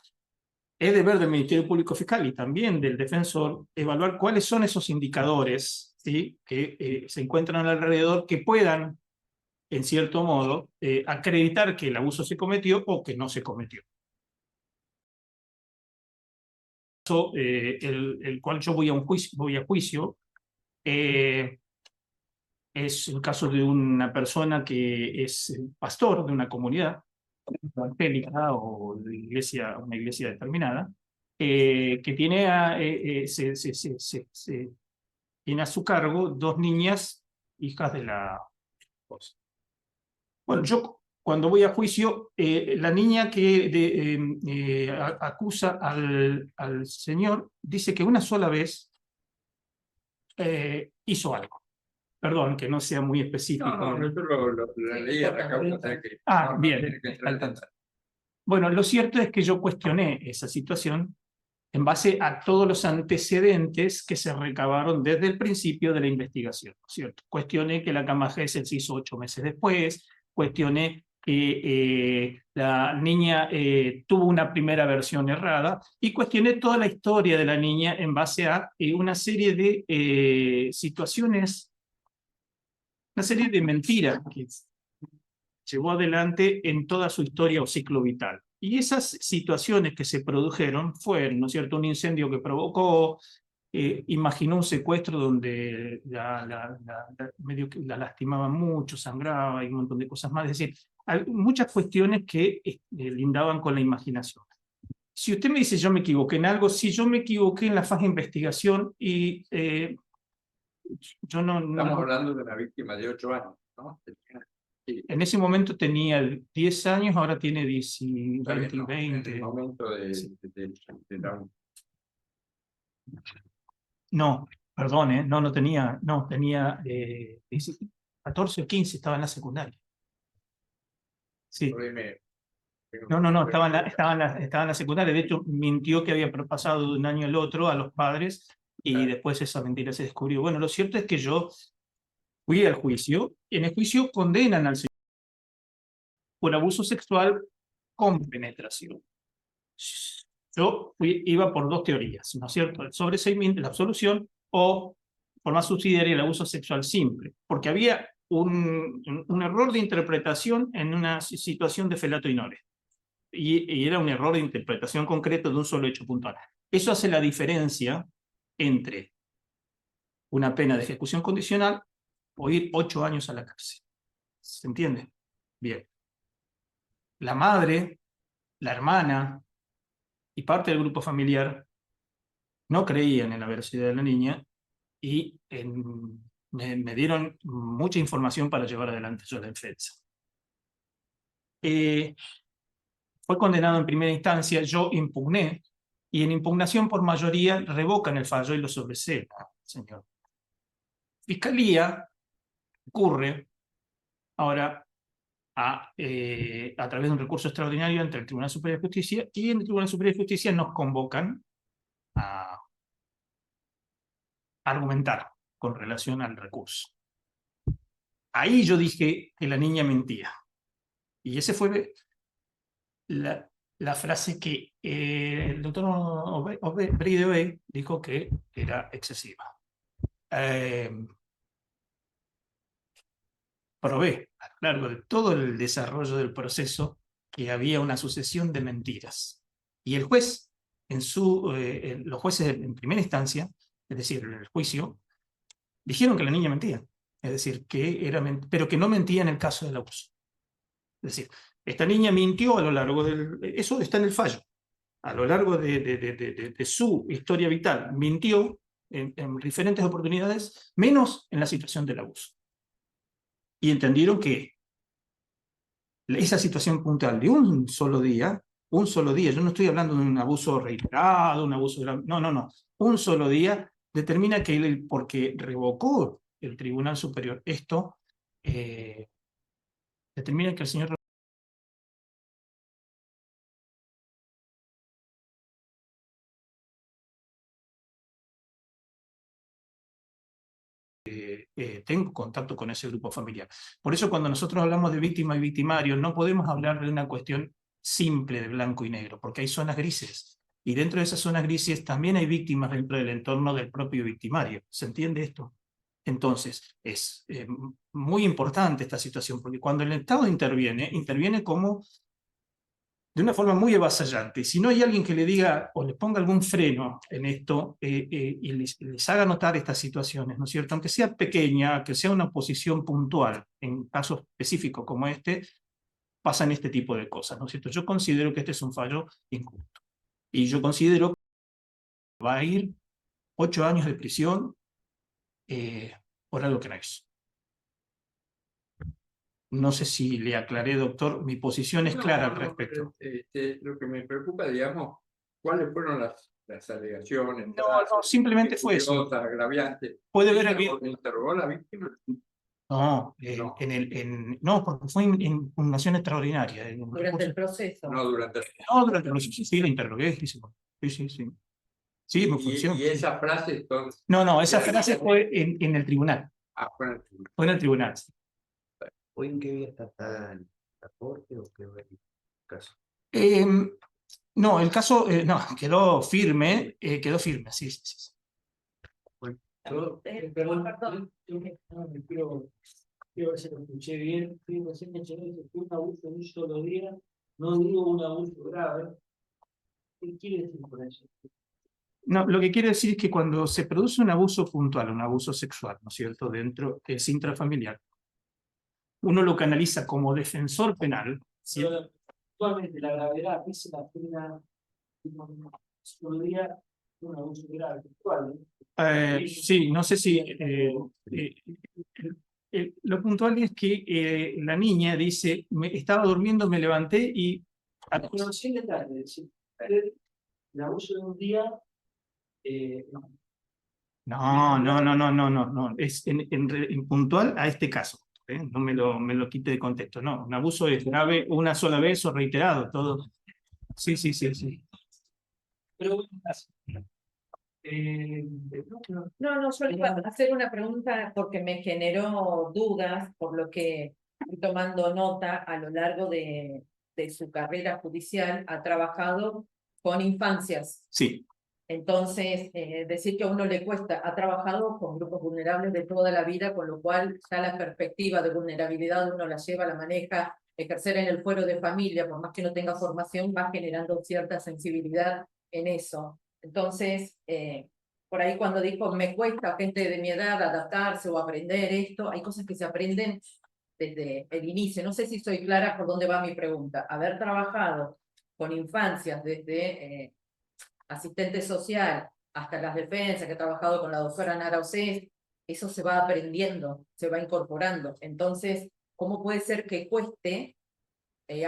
S2: es deber del Ministerio Público Fiscal y también del defensor evaluar cuáles son esos indicadores, ¿sí?, que se encuentran alrededor que puedan, en cierto modo, acreditar que el abuso se cometió o que no se cometió. El cual yo voy a juicio, es el caso de una persona que es pastor de una comunidad evangélica o de una iglesia determinada, que tiene tiene a su cargo 2 niñas, hijas de la esposa. Bueno, yo cuando voy a juicio, la niña que acusa al señor dice que una sola vez hizo algo. Perdón, que no sea muy específico.
S6: No, yo lo leí a la causa. O sea que
S2: Bien,
S6: tiene que entrar en esa.
S2: Bueno, lo cierto es que yo cuestioné esa situación en base a todos los antecedentes que se recabaron desde el principio de la investigación, ¿cierto? Cuestioné que la cama Gesell se hizo 8 meses después, cuestioné que la niña tuvo una primera versión errada y cuestioné toda la historia de la niña en base a una serie de situaciones, una serie de mentiras que llevó adelante en toda su historia o ciclo vital. Y esas situaciones que se produjeron fueron, ¿no es cierto?, un incendio que provocó, imaginó un secuestro donde medio que la lastimaba mucho, sangraba y un montón de cosas más. Es decir, hay muchas cuestiones que lindaban con la imaginación. Si usted me dice yo me equivoqué en algo, sí, yo me equivoqué en la fase de investigación y yo no...
S6: Estamos hablando de una víctima de 8 años, ¿no?
S2: En ese momento tenía 10 años, ahora tiene 20.
S6: En el momento
S2: Sí.
S6: de la...
S2: No, perdón, no tenía, tenía 14 o 15, estaba en la secundaria. Sí. No, estaba en la secundaria. De hecho, mintió que había pasado de un año al otro a los padres y después esa mentira se descubrió. Bueno, lo cierto es que yo fui al juicio y en el juicio condenan al señor por abuso sexual con penetración. Yo iba por 2 teorías, ¿no es cierto? El sobreseimiento, la absolución, o, por más subsidiaria, el abuso sexual simple, porque había un error de interpretación en una situación de felato inore, y era un error de interpretación concreto de un solo hecho puntual. Eso hace la diferencia entre una pena de ejecución condicional o ir 8 años a la cárcel. ¿Se entiende? Bien. La madre, la hermana y parte del grupo familiar no creían en la veracidad de la niña y me dieron mucha información para llevar adelante yo la defensa. Fue condenado en primera instancia, yo impugné, y en impugnación por mayoría revocan el fallo y lo sobreseen, señor. Fiscalía recurre ahora a través de un recurso extraordinario ante el Tribunal Superior de Justicia, y en el Tribunal Superior de Justicia nos convocan a argumentar con relación al recurso. Ahí yo dije que la niña mentía. Y esa fue la frase que el doctor Brideoe dijo que era excesiva. Probé a lo largo de todo el desarrollo del proceso que había una sucesión de mentiras. Y el juez, los jueces en primera instancia, es decir, en el juicio, dijeron que la niña mentía. Es decir, pero que no mentía en el caso del abuso. Es decir, esta niña mintió a lo largo eso está en el fallo. A lo largo de su historia vital, mintió en diferentes oportunidades, menos en la situación del abuso. Y entendieron que esa situación puntual de un solo día, yo no estoy hablando de un abuso reiterado, un abuso grave, no, un solo día determina que porque revocó el Tribunal Superior esto, determina que el señor tengo contacto con ese grupo familiar. Por eso cuando nosotros hablamos de víctima y victimario, no podemos hablar de una cuestión simple de blanco y negro, porque hay zonas grises. Y dentro de esas zonas grises también hay víctimas dentro del entorno del propio victimario. ¿Se entiende esto? Entonces, es muy importante esta situación, porque cuando el Estado interviene como de una forma muy avasallante. Si no hay alguien que le diga o le ponga algún freno en esto y les haga notar estas situaciones, ¿no es cierto? Aunque sea pequeña, que sea una posición puntual, en casos específicos como este, pasan este tipo de cosas, ¿no es cierto? Yo considero que este es un fallo injusto. Y yo considero que va a ir 8 años de prisión por algo que no hizo. No sé si le aclaré, doctor, mi posición es clara al respecto.
S6: Lo que me preocupa, digamos, ¿cuáles fueron las alegaciones?
S2: No, simplemente fue eso.
S6: Agraviantes.
S2: Puede ver el video.
S6: ¿Interrogó a la víctima?
S2: No, no, porque fue en impugnación extraordinaria.
S5: Durante el proceso.
S6: No, durante el...
S2: No, durante el proceso, sí, la interrogué. Sí. Sí, me funcionó.
S6: Y esa frase, entonces...
S2: No, esa frase fue en el tribunal.
S6: fue en el tribunal.
S2: Fue en el tribunal.
S4: ¿Hoy en qué vía está la corte o qué va el caso?
S2: No, el caso quedó firme, sí.
S4: Bueno,
S1: Perdón, quiero ver si lo escuché bien. Recién mencioné que fue un abuso de un solo día, no digo un abuso grave. ¿Qué quiere decir con eso?
S2: No, lo que quiere decir es que cuando se produce un abuso puntual, un abuso sexual, ¿no es cierto?, dentro es intrafamiliar, uno lo canaliza como defensor penal. ¿Sí?
S1: Actualmente la gravedad dice la pena un solo día, un abuso grave sexual.
S2: Sí, no sé si lo puntual es que la niña dice, estaba durmiendo, me levanté y...
S1: Pero sin detalles, el abuso de un día...
S2: No, es en puntual a este caso. No me lo quite de contexto. No, un abuso es grave una sola vez o reiterado, todo. Sí.
S1: Pero
S5: No, yo iba a hacer una pregunta porque me generó dudas, por lo que estoy tomando nota a lo largo de su carrera judicial, ha trabajado con infancias.
S2: Sí.
S5: Entonces, decir que a uno le cuesta, ha trabajado con grupos vulnerables de toda la vida, con lo cual ya la perspectiva de vulnerabilidad uno la lleva, la maneja, ejercer en el fuero de familia, por más que no tenga formación, va generando cierta sensibilidad en eso. Entonces, por ahí cuando dijo, me cuesta a gente de mi edad adaptarse o aprender esto, hay cosas que se aprenden desde el inicio. No sé si soy clara por dónde va mi pregunta. Haber trabajado con infancias desde asistente social hasta las defensas, que he trabajado con la doctora Nara Océs, eso se va aprendiendo, se va incorporando. Entonces, ¿cómo puede ser que cueste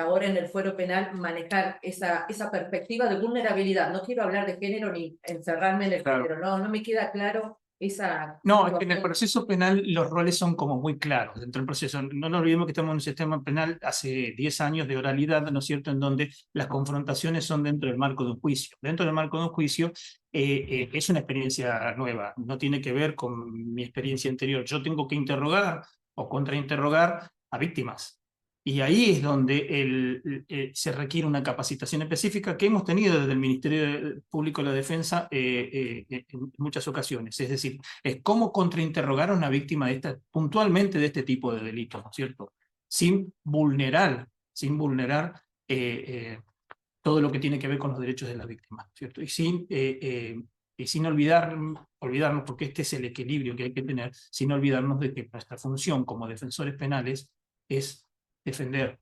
S5: ahora en el fuero penal manejar esa perspectiva de vulnerabilidad? No quiero hablar de género ni encerrarme en el género, no me queda claro esa...
S2: No, es que en el proceso penal los roles son como muy claros dentro del proceso. No nos olvidemos que estamos en un sistema penal hace 10 años de oralidad, ¿no es cierto?, en donde las confrontaciones son dentro del marco de un juicio. Dentro del marco de un juicio es una experiencia nueva, no tiene que ver con mi experiencia anterior. Yo tengo que interrogar o contrainterrogar a víctimas. Y ahí es donde se requiere una capacitación específica que hemos tenido desde el Ministerio Público de la Defensa en muchas ocasiones. Es decir, es cómo contrainterrogar a una víctima puntualmente de este tipo de delitos, ¿no es cierto? Sin vulnerar todo lo que tiene que ver con los derechos de la víctima, ¿cierto? Y sin olvidarnos, porque este es el equilibrio que hay que tener, sin olvidarnos de que nuestra función como defensores penales es defender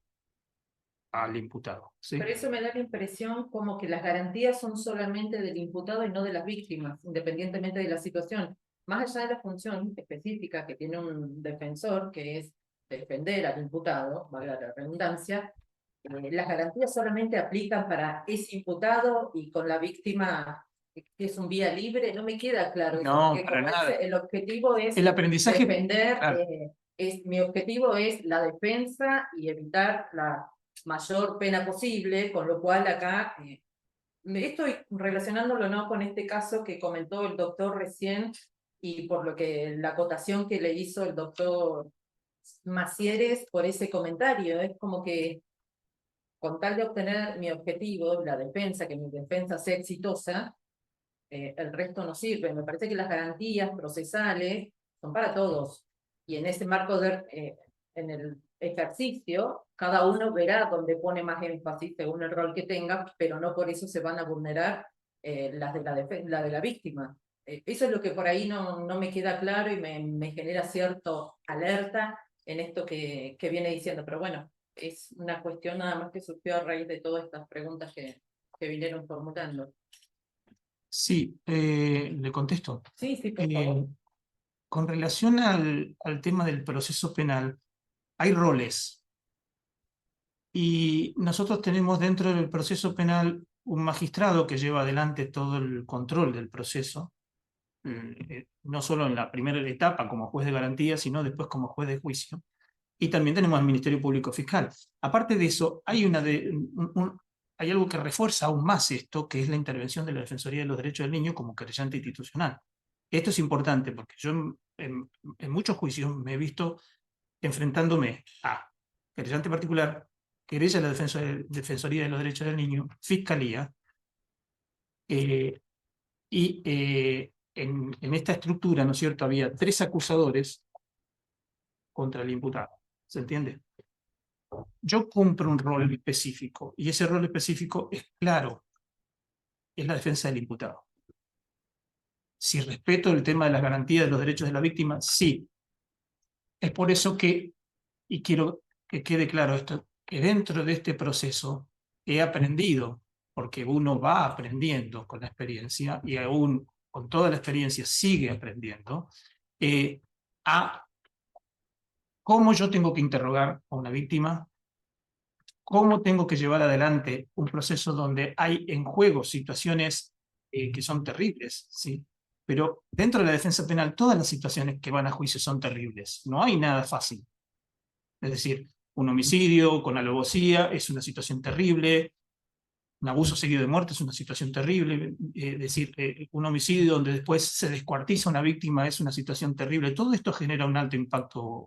S2: al imputado. ¿Sí?
S5: Pero eso me da la impresión como que las garantías son solamente del imputado y no de las víctimas, independientemente de la situación. Más allá de la función específica que tiene un defensor, que es defender al imputado, valga la redundancia, las garantías solamente aplican para ese imputado y con la víctima que es un vía libre, no me queda claro.
S2: No,
S5: porque
S2: para
S5: como
S2: nada.
S5: el objetivo es
S2: El aprendizaje,
S5: defender,
S2: claro.
S5: mi objetivo es la defensa y evitar la mayor pena posible, con lo cual acá estoy relacionándolo no con este caso que comentó el doctor recién y por lo que la acotación que le hizo el doctor Macieres por ese comentario, es como que con tal de obtener mi objetivo, la defensa, que mi defensa sea exitosa, el resto no sirve. Me parece que las garantías procesales son para todos. Y en ese marco en el ejercicio, cada uno verá dónde pone más énfasis según el rol que tenga, pero no por eso se van a vulnerar las de la de la víctima. Eso es lo que por ahí no me queda claro y me genera cierto alerta en esto que viene diciendo. Pero bueno, es una cuestión nada más que surgió a raíz de todas estas preguntas que vinieron formulando.
S2: Sí, le contesto.
S5: Sí, por favor.
S2: Con relación al tema del proceso penal, hay roles. Y nosotros tenemos dentro del proceso penal un magistrado que lleva adelante todo el control del proceso, no solo en la primera etapa como juez de garantía, sino después como juez de juicio. Y también tenemos al Ministerio Público Fiscal. Aparte de eso, hay algo que refuerza aún más esto, que es la intervención de la Defensoría de los Derechos del Niño como querellante institucional. Esto es importante porque yo en muchos juicios me he visto enfrentándome a querellante particular, querella de la Defensoría de los Derechos del Niño, Fiscalía, en esta estructura, ¿no es cierto?, había 3 acusadores contra el imputado. ¿Se entiende? Yo cumplo un rol específico y ese rol específico es claro, es la defensa del imputado. Si respeto el tema de las garantías de los derechos de la víctima, sí. Es por eso que, y quiero que quede claro esto, que dentro de este proceso he aprendido, porque uno va aprendiendo con la experiencia y aún con toda la experiencia sigue aprendiendo, a cómo yo tengo que interrogar a una víctima, cómo tengo que llevar adelante un proceso donde hay en juego situaciones que son terribles, ¿sí? Pero dentro de la defensa penal todas las situaciones que van a juicio son terribles, no hay nada fácil. Es decir, un homicidio con alevosía es una situación terrible, un abuso seguido de muerte es una situación terrible, es decir, un homicidio donde después se descuartiza una víctima es una situación terrible. Todo esto genera un alto impacto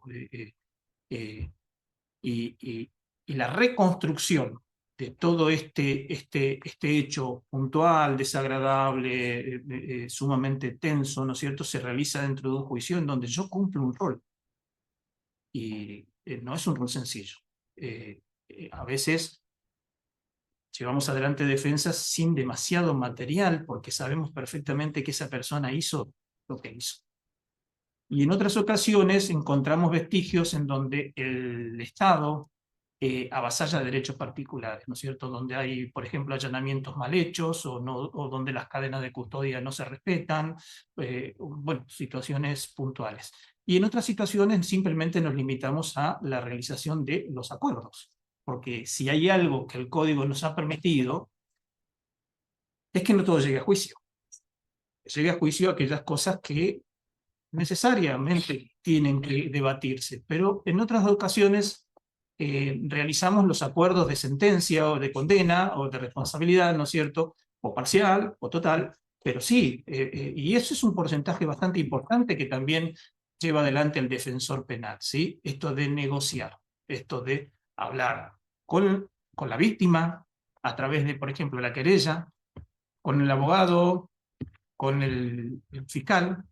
S2: y la reconstrucción de todo este hecho puntual, desagradable, sumamente tenso, ¿no es cierto?, se realiza dentro de un juicio en donde yo cumplo un rol. Y no es un rol sencillo. A veces llevamos adelante defensas sin demasiado material porque sabemos perfectamente que esa persona hizo lo que hizo. Y en otras ocasiones encontramos vestigios en donde el Estado avasalla derechos particulares, ¿no es cierto? Donde hay, por ejemplo, allanamientos mal hechos o donde las cadenas de custodia no se respetan, bueno, situaciones puntuales. Y en otras situaciones simplemente nos limitamos a la realización de los acuerdos, porque si hay algo que el código nos ha permitido, es que no todo llegue a juicio. Llegue a juicio aquellas cosas que necesariamente tienen que debatirse, pero en otras ocasiones realizamos los acuerdos de sentencia o de condena o de responsabilidad, ¿no es cierto?, o parcial o total, pero sí, y eso es un porcentaje bastante importante que también lleva adelante el defensor penal, ¿sí? Esto de negociar, esto de hablar con la víctima a través de, por ejemplo, la querella, con el abogado, con el fiscal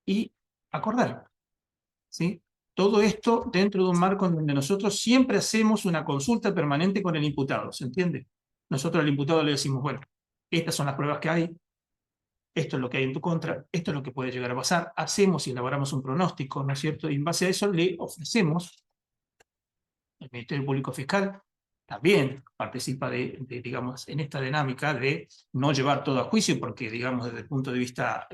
S2: y acordar, ¿sí? Todo esto dentro de un marco en donde nosotros siempre hacemos una consulta permanente con el imputado, ¿se entiende? Nosotros al imputado le decimos, bueno, estas son las pruebas que hay, esto es lo que hay en tu contra, esto es lo que puede llegar a pasar, hacemos y elaboramos un pronóstico, ¿no es cierto? Y en base a eso le ofrecemos, el Ministerio Público Fiscal también participa digamos, en esta dinámica de no llevar todo a juicio, porque, digamos, desde el punto de vista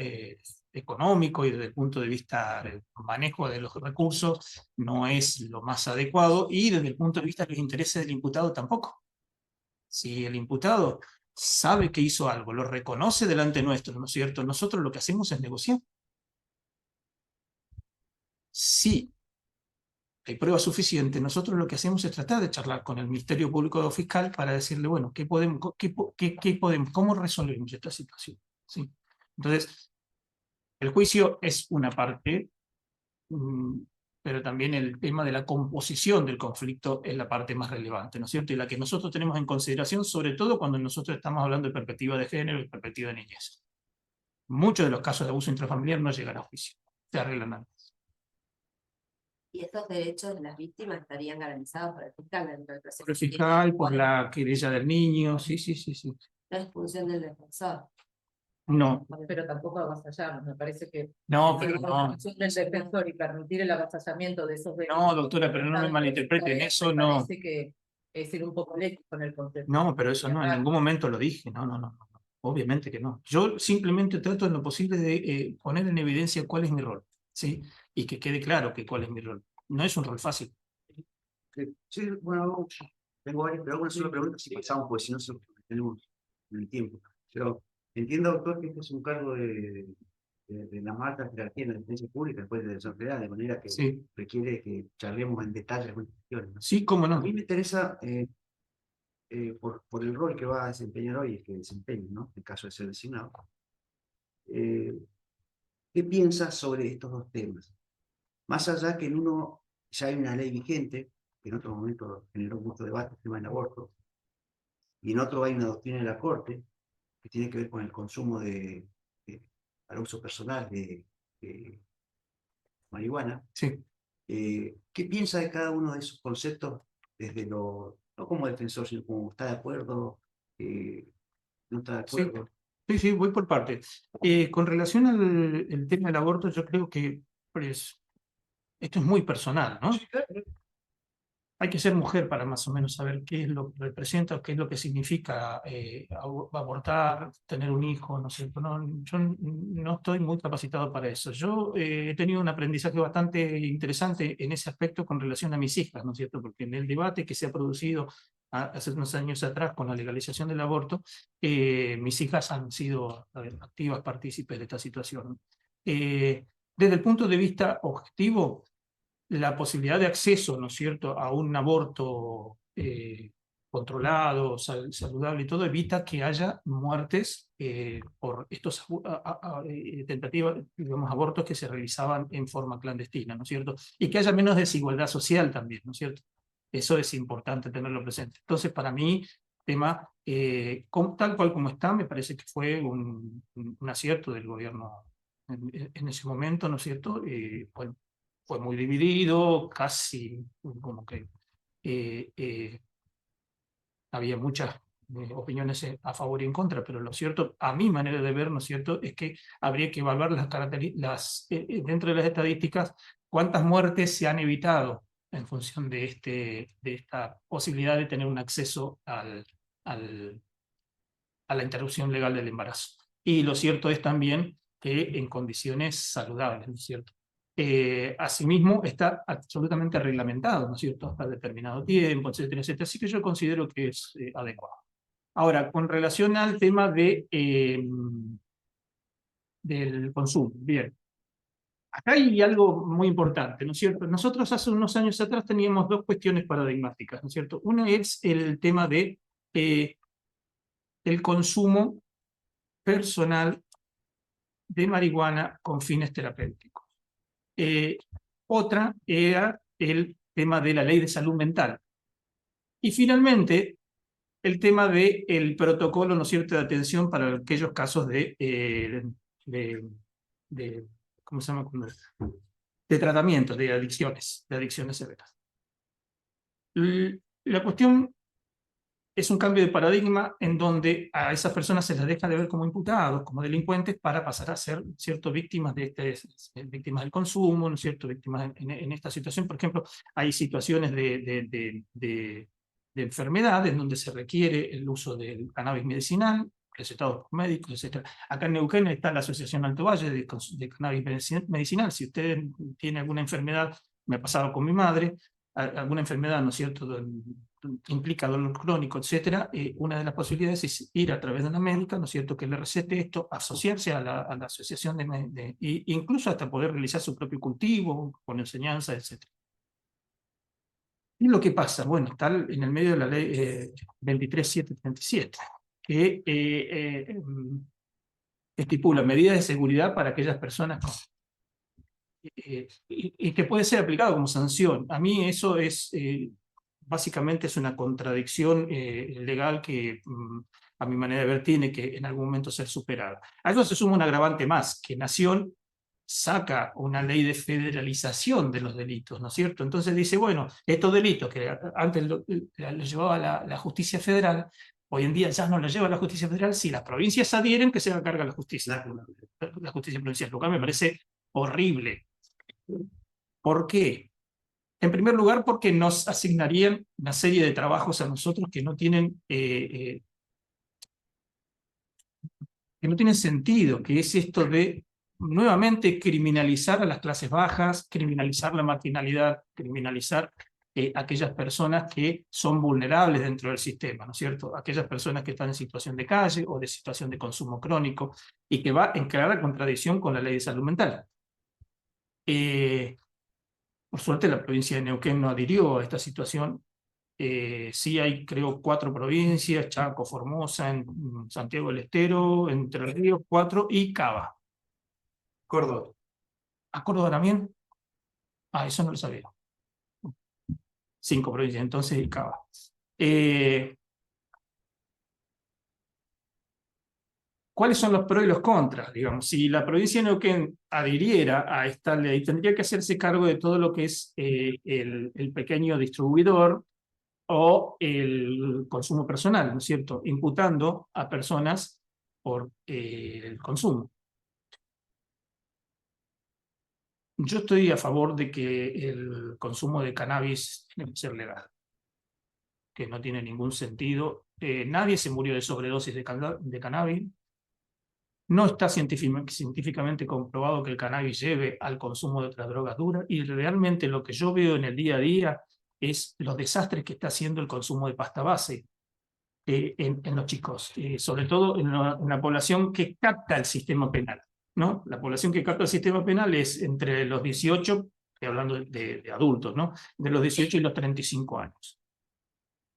S2: económico y desde el punto de vista del manejo de los recursos, no es lo más adecuado, y desde el punto de vista de los intereses del imputado tampoco. Si el imputado sabe que hizo algo, lo reconoce delante nuestro, ¿no es cierto? Nosotros lo que hacemos es negociar. Si hay prueba suficiente, nosotros lo que hacemos es tratar de charlar con el Ministerio Público Fiscal para decirle, bueno, ¿cómo resolvemos esta situación? ¿Sí? Entonces, el juicio es una parte, pero también el tema de la composición del conflicto es la parte más relevante, ¿no es cierto? Y la que nosotros tenemos en consideración, sobre todo cuando nosotros estamos hablando de perspectiva de género y perspectiva de niñez. Muchos de los casos de abuso intrafamiliar no llegan a juicio, se arreglan antes.
S3: Y estos derechos de las víctimas estarían garantizados por el fiscal dentro del proceso.
S2: Por el fiscal, por la querella del niño, sí.
S3: No es función del defensor.
S2: No,
S5: Pero tampoco avasallamos, me parece que
S2: no, pero
S5: la
S2: no.
S5: función del defensor y permitir el avasallamiento de esos derechos.
S2: No, doctora, pero no me malinterpreten, eso
S5: me
S2: no.
S5: parece que es ir un poco lejos con el concepto.
S2: No, pero eso no, en ningún momento lo dije, no. Obviamente que no. Yo simplemente trato en lo posible de poner en evidencia cuál es mi rol, ¿sí? Y que quede claro que cuál es mi rol. No es un rol fácil.
S4: Sí, bueno, tengo varias, pero una sola pregunta si pasamos, porque si no tenemos el tiempo. Pero entiendo, doctor, que este es un cargo de la más alta jerarquía en la defensa pública después de desarrollar, de manera que
S2: Sí,
S4: requiere que charlemos en detalle algunas cuestiones, ¿no?
S2: sí, cómo
S4: A
S2: no.
S4: mí me interesa, por el rol que va a desempeñar hoy, que desempeñe, ¿no? En caso de ser designado, ¿qué piensas sobre estos dos temas? Más allá que en uno ya hay una ley vigente, que en otro momento generó mucho debate, el tema del aborto, y en otro hay una doctrina de la Corte que tiene que ver con el consumo al uso personal de marihuana.
S2: Sí.
S4: ¿Qué piensa de cada uno de esos conceptos desde no como defensor, sino como está de acuerdo, no está de acuerdo?
S2: Sí, voy por partes. Con relación al el tema del aborto, yo creo que pues, esto es muy personal, ¿no? Hay que ser mujer para más o menos saber qué es lo que representa o qué es lo que significa abortar, tener un hijo, ¿no es cierto? Yo no estoy muy capacitado para eso. Yo he tenido un aprendizaje bastante interesante en ese aspecto con relación a mis hijas, ¿no es cierto? Porque en el debate que se ha producido hace unos años atrás con la legalización del aborto, mis hijas han sido activas partícipes de esta situación. Desde el punto de vista objetivo, la posibilidad de acceso, ¿no es cierto?, a un aborto controlado, saludable y todo, evita que haya muertes por estos tentativas, digamos, abortos que se realizaban en forma clandestina, ¿no es cierto? Y que haya menos desigualdad social también, ¿no es cierto? Eso es importante tenerlo presente. Entonces, para mí, tema, tal cual como está, me parece que fue un acierto del gobierno en ese momento, ¿no es cierto? Fue muy dividido, casi como que había muchas opiniones a favor y en contra, pero lo cierto, a mi manera de ver, ¿no es cierto?, es que habría que evaluar dentro de las estadísticas cuántas muertes se han evitado en función de esta posibilidad de tener un acceso a la interrupción legal del embarazo. Y lo cierto es también que en condiciones saludables, ¿no es cierto? Asimismo, está absolutamente reglamentado, ¿no es cierto?, hasta determinado tiempo, etcétera. Así que yo considero que es adecuado. Ahora, con relación al tema del consumo, bien. Acá hay algo muy importante, ¿no es cierto? Nosotros hace unos años atrás teníamos dos cuestiones paradigmáticas, ¿no es cierto? Una es el tema de el consumo personal de marihuana con fines terapéuticos. Otra era el tema de la ley de salud mental, Y finalmente, el tema del protocolo, ¿no es cierto?, de atención para aquellos casos de ¿cómo se llama? De tratamiento de adicciones severas. La cuestión es un cambio de paradigma en donde a esas personas se las deja de ver como imputados, como delincuentes, para pasar a ser, ¿cierto?, víctimas víctimas del consumo, ¿no es cierto?, víctimas en esta situación. Por ejemplo, hay situaciones de enfermedad en donde se requiere el uso del cannabis medicinal, recetados por médicos, etc. Acá en Neuquén está la Asociación Alto Valle de Cannabis Medicinal. Si usted tiene alguna enfermedad, me ha pasado con mi madre, alguna enfermedad, ¿no es cierto?, que implica dolor crónico, etcétera, una de las posibilidades es ir a través de una médica, ¿no es cierto?, que le recete esto, asociarse a la asociación incluso hasta poder realizar su propio cultivo, con enseñanza, etcétera. ¿Y lo que pasa? Bueno, está en el medio de la ley 23737, que estipula medidas de seguridad para aquellas personas y que puede ser aplicado como sanción. A mí eso es, básicamente es una contradicción legal que, a mi manera de ver, tiene que en algún momento ser superada. A eso se suma un agravante más, que Nación saca una ley de federalización de los delitos, ¿no es cierto? Entonces dice, bueno, estos delitos que antes lo llevaba la justicia federal, hoy en día ya no lo lleva la justicia federal, si las provincias adhieren, que se haga cargo la justicia provincial, lo cual me parece horrible. ¿Por qué? En primer lugar, porque nos asignarían una serie de trabajos a nosotros que no tienen sentido, que es esto de nuevamente criminalizar a las clases bajas, criminalizar la marginalidad, criminalizar aquellas personas que son vulnerables dentro del sistema, ¿no es cierto? Aquellas personas que están en situación de calle o de situación de consumo crónico y que va en clara contradicción con la ley de salud mental. Por suerte la provincia de Neuquén no adhirió a esta situación. Sí hay, creo, 4 provincias: Chaco, Formosa, en Santiago del Estero, Entre Ríos, 4, y Cava.
S1: Córdoba.
S2: ¿A Córdoba también? Ah, eso no lo sabía. 5 provincias, entonces, y Cava. ¿Cuáles son los pros y los contras? Digamos, si la provincia de Neuquén adhiriera a esta ley, tendría que hacerse cargo de todo lo que es el pequeño distribuidor o el consumo personal, ¿no es cierto?, imputando a personas por el consumo. Yo estoy a favor de que el consumo de cannabis tiene que ser legal, que no tiene ningún sentido. Nadie se murió de sobredosis de cannabis. No está científicamente comprobado que el cannabis lleve al consumo de otras drogas duras, y realmente lo que yo veo en el día a día es los desastres que está haciendo el consumo de pasta base en los chicos, sobre todo en la población que capta el sistema penal, ¿no? La población que capta el sistema penal es entre los 18, estoy hablando de adultos, ¿no?, de los 18 y los 35 años.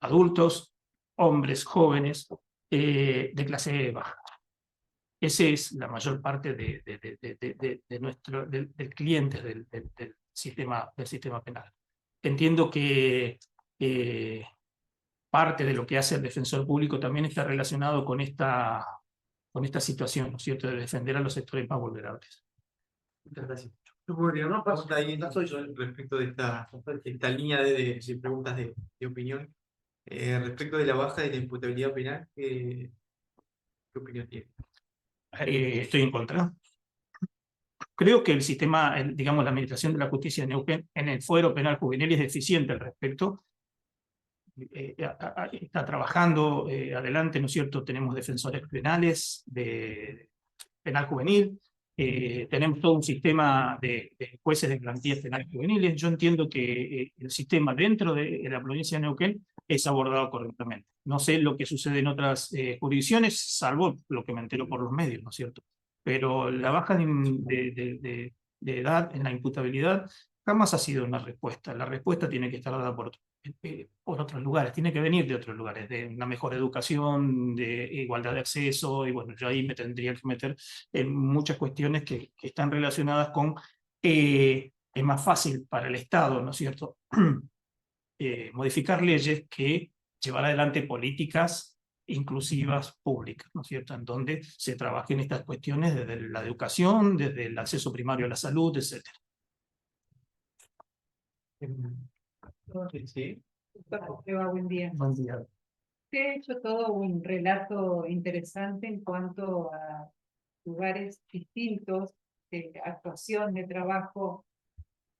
S2: Adultos, hombres, jóvenes, de clase baja. Esa es la mayor parte del cliente del sistema penal. Entiendo que parte de lo que hace el defensor público también está relacionado con esta situación, ¿no es cierto?, de defender a los sectores más vulnerables.
S7: Muchas gracias. Yo podría una pregunta ahí respecto de esta línea de preguntas de opinión. Respecto de la baja de la imputabilidad penal, ¿qué opinión tiene?
S2: Estoy en contra. Creo que el sistema, digamos, la administración de la justicia de Neuquén en el fuero penal juvenil es deficiente al respecto. Está trabajando adelante, ¿no es cierto? Tenemos defensores penales de penal juvenil, tenemos todo un sistema de jueces de garantías penales juveniles. Yo entiendo que el sistema dentro de la provincia de Neuquén es abordado correctamente. No sé lo que sucede en otras jurisdicciones, salvo lo que me entero por los medios, ¿no es cierto? Pero la baja de edad en la imputabilidad jamás ha sido una respuesta. La respuesta tiene que estar dada por otros lugares, tiene que venir de otros lugares, de una mejor educación, de igualdad de acceso, y bueno, yo ahí me tendría que meter en muchas cuestiones que están relacionadas con es más fácil para el Estado, ¿no es cierto?, modificar leyes que llevar adelante políticas inclusivas públicas, ¿no es cierto?, en donde se trabajen estas cuestiones desde la educación, desde el acceso primario a la salud, etc.
S7: Sí.
S8: Buen día.
S2: Buen día.
S8: Te he hecho todo un relato interesante en cuanto a lugares distintos de actuación, de trabajo,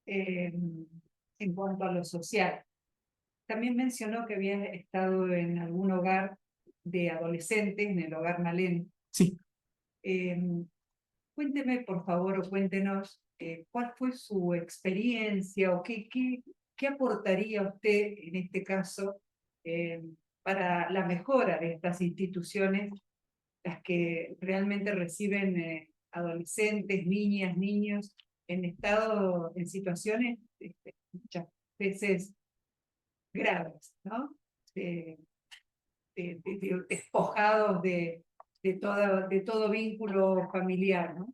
S8: en cuanto a lo social. También mencionó que había estado en algún hogar de adolescentes, en el hogar Malén.
S2: Sí.
S8: Cuénteme, por favor, o cuéntenos cuál fue su experiencia o qué aportaría usted en este caso para la mejora de estas instituciones, las que realmente reciben adolescentes, niñas, niños en situaciones muchas veces graves, ¿no? Despojados de todo vínculo familiar, ¿no?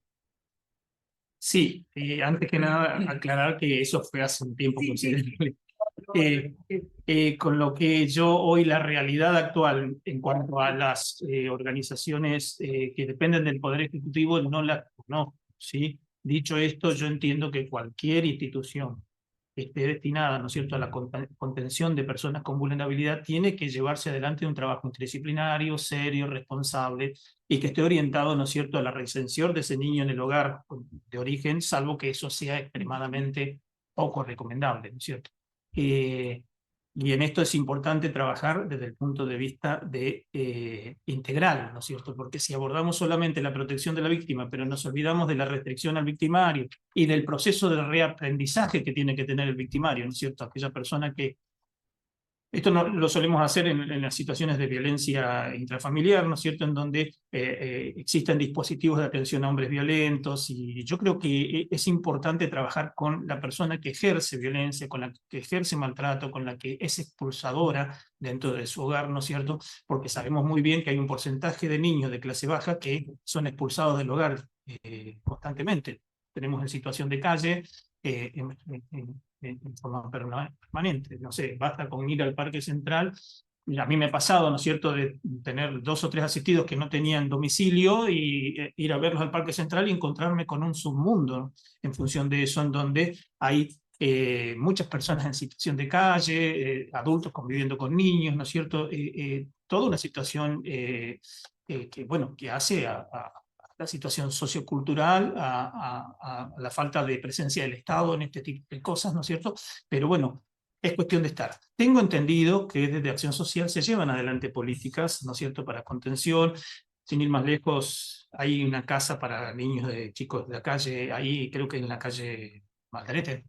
S2: Sí, antes que nada aclarar que eso fue hace un tiempo considerable. Con lo que yo hoy la realidad actual en cuanto a las organizaciones que dependen del Poder Ejecutivo no la conozco, ¿sí? Dicho esto, yo entiendo que cualquier institución que esté destinada, ¿no es cierto?, a la contención de personas con vulnerabilidad tiene que llevarse adelante un trabajo interdisciplinario, serio, responsable y que esté orientado, ¿no es cierto?, a la reinserción de ese niño en el hogar de origen, salvo que eso sea extremadamente poco recomendable, ¿no es cierto? Y en esto es importante trabajar desde el punto de vista integral, ¿no es cierto? Porque si abordamos solamente la protección de la víctima, pero nos olvidamos de la restricción al victimario y del proceso de reaprendizaje que tiene que tener el victimario, ¿no es cierto? Aquella persona que... Esto no, lo solemos hacer en las situaciones de violencia intrafamiliar, ¿no es cierto?, en donde existen dispositivos de atención a hombres violentos, y yo creo que es importante trabajar con la persona que ejerce violencia, con la que ejerce maltrato, con la que es expulsadora dentro de su hogar, ¿no es cierto?, porque sabemos muy bien que hay un porcentaje de niños de clase baja que son expulsados del hogar constantemente. Tenemos en situación de calle, en forma permanente. No sé, basta con ir al Parque Central. A mí me ha pasado, ¿no es cierto?, de tener 2 o 3 asistidos que no tenían domicilio y ir a verlos al Parque Central y encontrarme con un submundo en función de eso, en donde hay muchas personas en situación de calle, adultos conviviendo con niños, ¿no es cierto? Toda una situación bueno, que hace a la situación sociocultural, a la falta de presencia del Estado en este tipo de cosas, ¿no es cierto? Pero bueno, es cuestión de estar. Tengo entendido que desde Acción Social se llevan adelante políticas, ¿no es cierto?, para contención. Sin ir más lejos, hay una casa para niños de chicos de la calle, ahí creo que en la calle Margarete.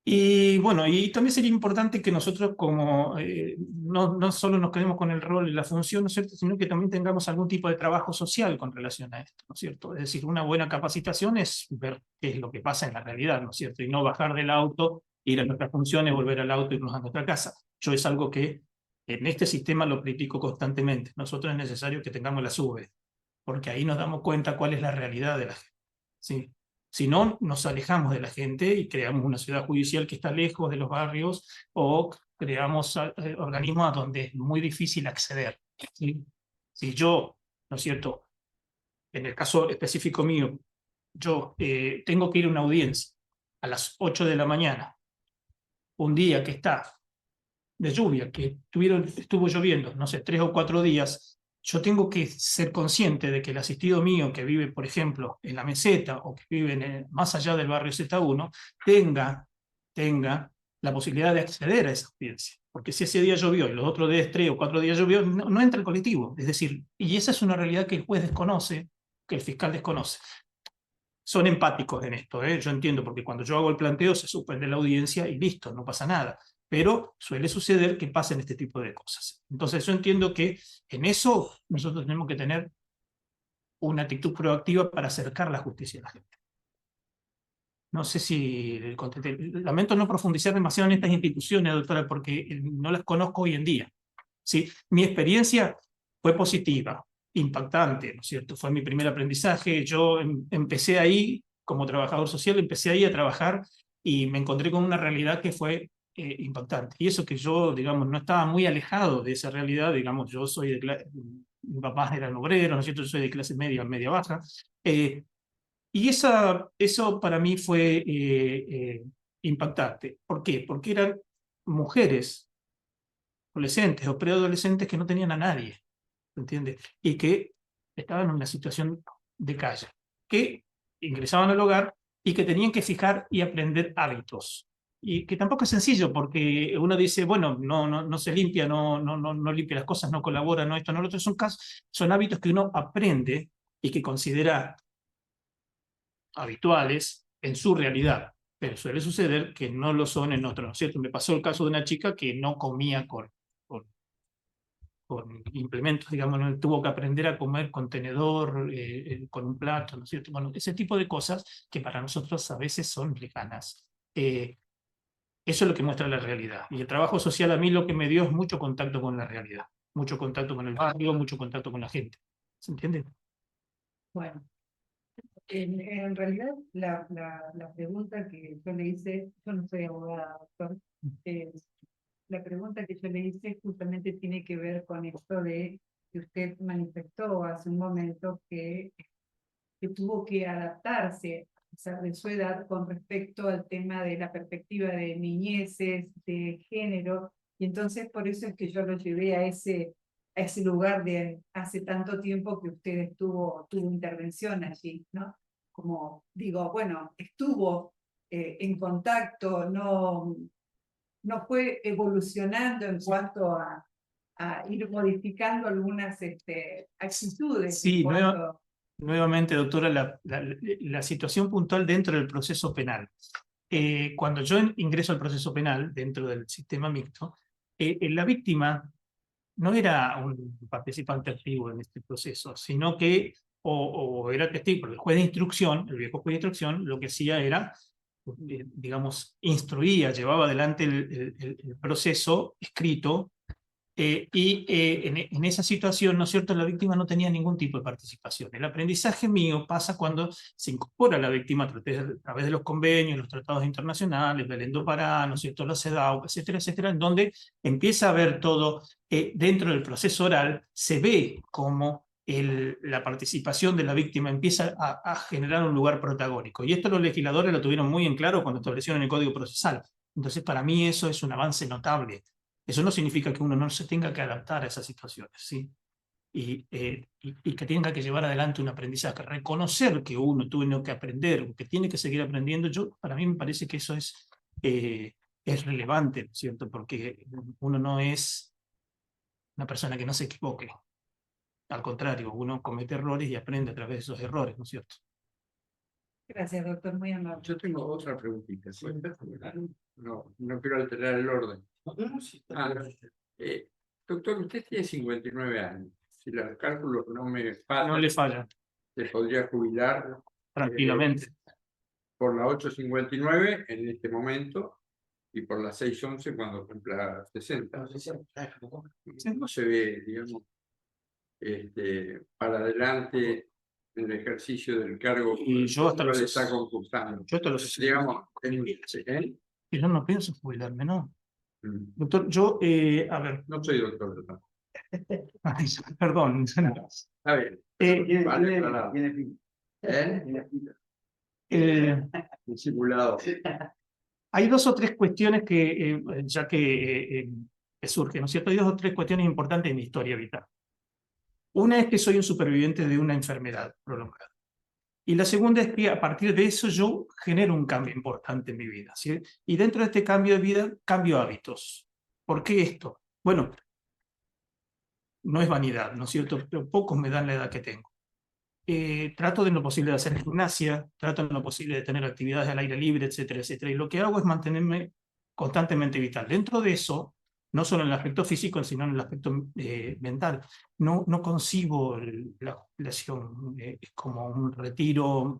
S2: Y bueno, y también sería importante que nosotros como no solo nos quedemos con el rol y la función, ¿no es cierto?, sino que también tengamos algún tipo de trabajo social con relación a esto, ¿no es cierto? Es decir, una buena capacitación es ver qué es lo que pasa en la realidad, ¿no es cierto? Y no bajar del auto, ir a nuestras funciones, volver al auto y irnos a nuestra casa. Yo es algo que en este sistema lo critico constantemente. Nosotros es necesario que tengamos la SUBE, porque ahí nos damos cuenta cuál es la realidad de la gente, ¿sí? Si no, nos alejamos de la gente y creamos una ciudad judicial que está lejos de los barrios, o creamos organismos a donde es muy difícil acceder, ¿sí? Si yo, ¿no es cierto?, en el caso específico mío, yo tengo que ir a una audiencia a las 8 de la mañana, un día que está de lluvia, que estuvo lloviendo, no sé, 3 o 4 días, yo tengo que ser consciente de que el asistido mío que vive, por ejemplo, en la Meseta o que vive más allá del barrio Z1, tenga la posibilidad de acceder a esa audiencia. Porque si ese día llovió y los otros días 3 o 4 días llovió, no entra el colectivo. Es decir, y esa es una realidad que el juez desconoce, que el fiscal desconoce. Son empáticos en esto, ¿eh? Yo entiendo, porque cuando yo hago el planteo se suspende la audiencia y listo, no pasa nada. Pero suele suceder que pasen este tipo de cosas. Entonces yo entiendo que en eso nosotros tenemos que tener una actitud proactiva para acercar la justicia a la gente. No sé si lamento no profundizar demasiado en estas instituciones, doctora, porque no las conozco hoy en día, ¿sí? Mi experiencia fue positiva, impactante, ¿no es cierto? Fue mi primer aprendizaje. Yo empecé ahí, como trabajador social, empecé ahí a trabajar y me encontré con una realidad que fue impactante. Y eso que yo, digamos, no estaba muy alejado de esa realidad, digamos, yo soy de mi papá era obrero, ¿no es cierto? Yo soy de clase media, media baja. Y eso para mí fue impactante. ¿Por qué? Porque eran mujeres, adolescentes o preadolescentes que no tenían a nadie, ¿entiendes? Y que estaban en una situación de calle, que ingresaban al hogar y que tenían que fijar y aprender hábitos. Y que tampoco es sencillo, porque uno dice, bueno, no se limpia, no limpia las cosas, no colabora, no esto, no lo otro. Son hábitos que uno aprende y que considera habituales en su realidad, pero suele suceder que no lo son en otros, ¿no es cierto? Me pasó el caso de una chica que no comía con implementos, digamos, ¿no? Tuvo que aprender a comer con tenedor, con un plato, ¿no es cierto? Bueno, ese tipo de cosas que para nosotros a veces son lejanas. Eso es lo que muestra la realidad. Y el trabajo social a mí lo que me dio es mucho contacto con la realidad, mucho contacto con el barrio, mucho contacto con la gente. ¿Se entiende?
S8: Bueno, en realidad la pregunta que yo le hice, yo no soy abogada, doctor, la pregunta que yo le hice justamente tiene que ver con esto de que usted manifestó hace un momento que tuvo que adaptarse a pesar de su edad con respecto al tema de la perspectiva de niñeces, de género, y entonces por eso es que yo lo llevé a ese lugar de hace tanto tiempo que usted tuvo intervención allí, ¿no? Como digo, bueno, estuvo en contacto, no fue evolucionando en cuanto a ir modificando algunas actitudes en
S2: Sí,
S8: cuanto...
S2: nuevamente, doctora, la situación puntual dentro del proceso penal. Cuando yo ingreso al proceso penal dentro del sistema mixto, la víctima no era un participante activo en este proceso, sino que o era testigo, el juez de instrucción, el viejo juez de instrucción, lo que hacía era, digamos, instruía, llevaba adelante el proceso escrito, en esa situación, ¿no es cierto?, la víctima no tenía ningún tipo de participación. El aprendizaje mío pasa cuando se incorpora la víctima a través de los convenios, los tratados internacionales, Belén do Pará, ¿no es cierto?, la CEDAW, etcétera, etcétera, en donde empieza a ver todo dentro del proceso oral, se ve como la participación de la víctima empieza a generar un lugar protagónico. Y esto los legisladores lo tuvieron muy en claro cuando establecieron el Código Procesal. Entonces, para mí eso es un avance notable. Eso no significa que uno no se tenga que adaptar a esas situaciones, ¿sí? Y que tenga que llevar adelante un aprendizaje, reconocer que uno tuvo que aprender, que tiene que seguir aprendiendo. Para mí me parece que eso es relevante, ¿no es cierto? Porque uno no es una persona que no se equivoque. Al contrario, uno comete errores y aprende a través de esos errores, ¿no es cierto?
S8: Gracias, doctor, muy amable.
S6: Yo tengo otra preguntita. No quiero alterar el orden. Doctor, usted tiene 59 años. Si los cálculos no me fallan,
S2: No le falla,
S6: se podría jubilar
S2: tranquilamente.
S6: por la 859 en este momento y por la 611 cuando cumpla 60. ¿Cómo se ve, digamos, para adelante en el ejercicio del cargo
S2: Y yo hasta
S6: que
S2: los
S6: le está concursando?
S2: Yo hasta los
S6: Digamos,
S2: y yo no pienso jubilarme, ¿no?
S6: Mm.
S2: Doctor, yo, a ver,
S6: No soy doctor, ¿verdad?
S2: ay, perdón.
S6: Está bien. Vale, aclarado. Simulado.
S2: Hay dos o tres cuestiones que, ya que surgen, ¿no es cierto? Hay dos o tres cuestiones importantes en mi historia vital. Una es que soy un superviviente de una enfermedad prolongada. Y la segunda es que a partir de eso yo genero un cambio importante en mi vida, ¿sí? Y dentro de este cambio de vida, cambio hábitos. ¿Por qué esto? Bueno, no es vanidad, ¿no es cierto? Pero pocos me dan la edad que tengo. Trato de lo posible de hacer gimnasia, trato de lo posible de tener actividades al aire libre, etcétera, etcétera. Y lo que hago es mantenerme constantemente vital. Dentro de eso, no solo en el aspecto físico, sino en el aspecto mental. No concibo la jubilación como un retiro.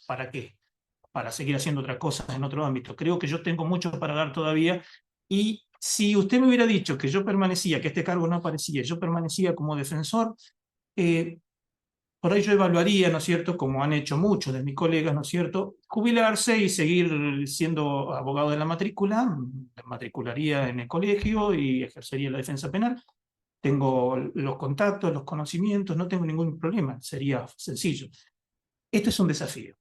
S2: ¿Para qué? Para seguir haciendo otras cosas en otro ámbito. Creo que yo tengo mucho para dar todavía. Y si usted me hubiera dicho que yo permanecía, que este cargo no aparecía, yo permanecía como defensor, por ahí yo evaluaría, ¿no es cierto?, como han hecho muchos de mis colegas, ¿no es cierto?, jubilarse y seguir siendo abogado de la matrícula, me matricularía en el colegio y ejercería la defensa penal. Tengo los contactos, los conocimientos, no tengo ningún problema, sería sencillo. Esto es un desafío.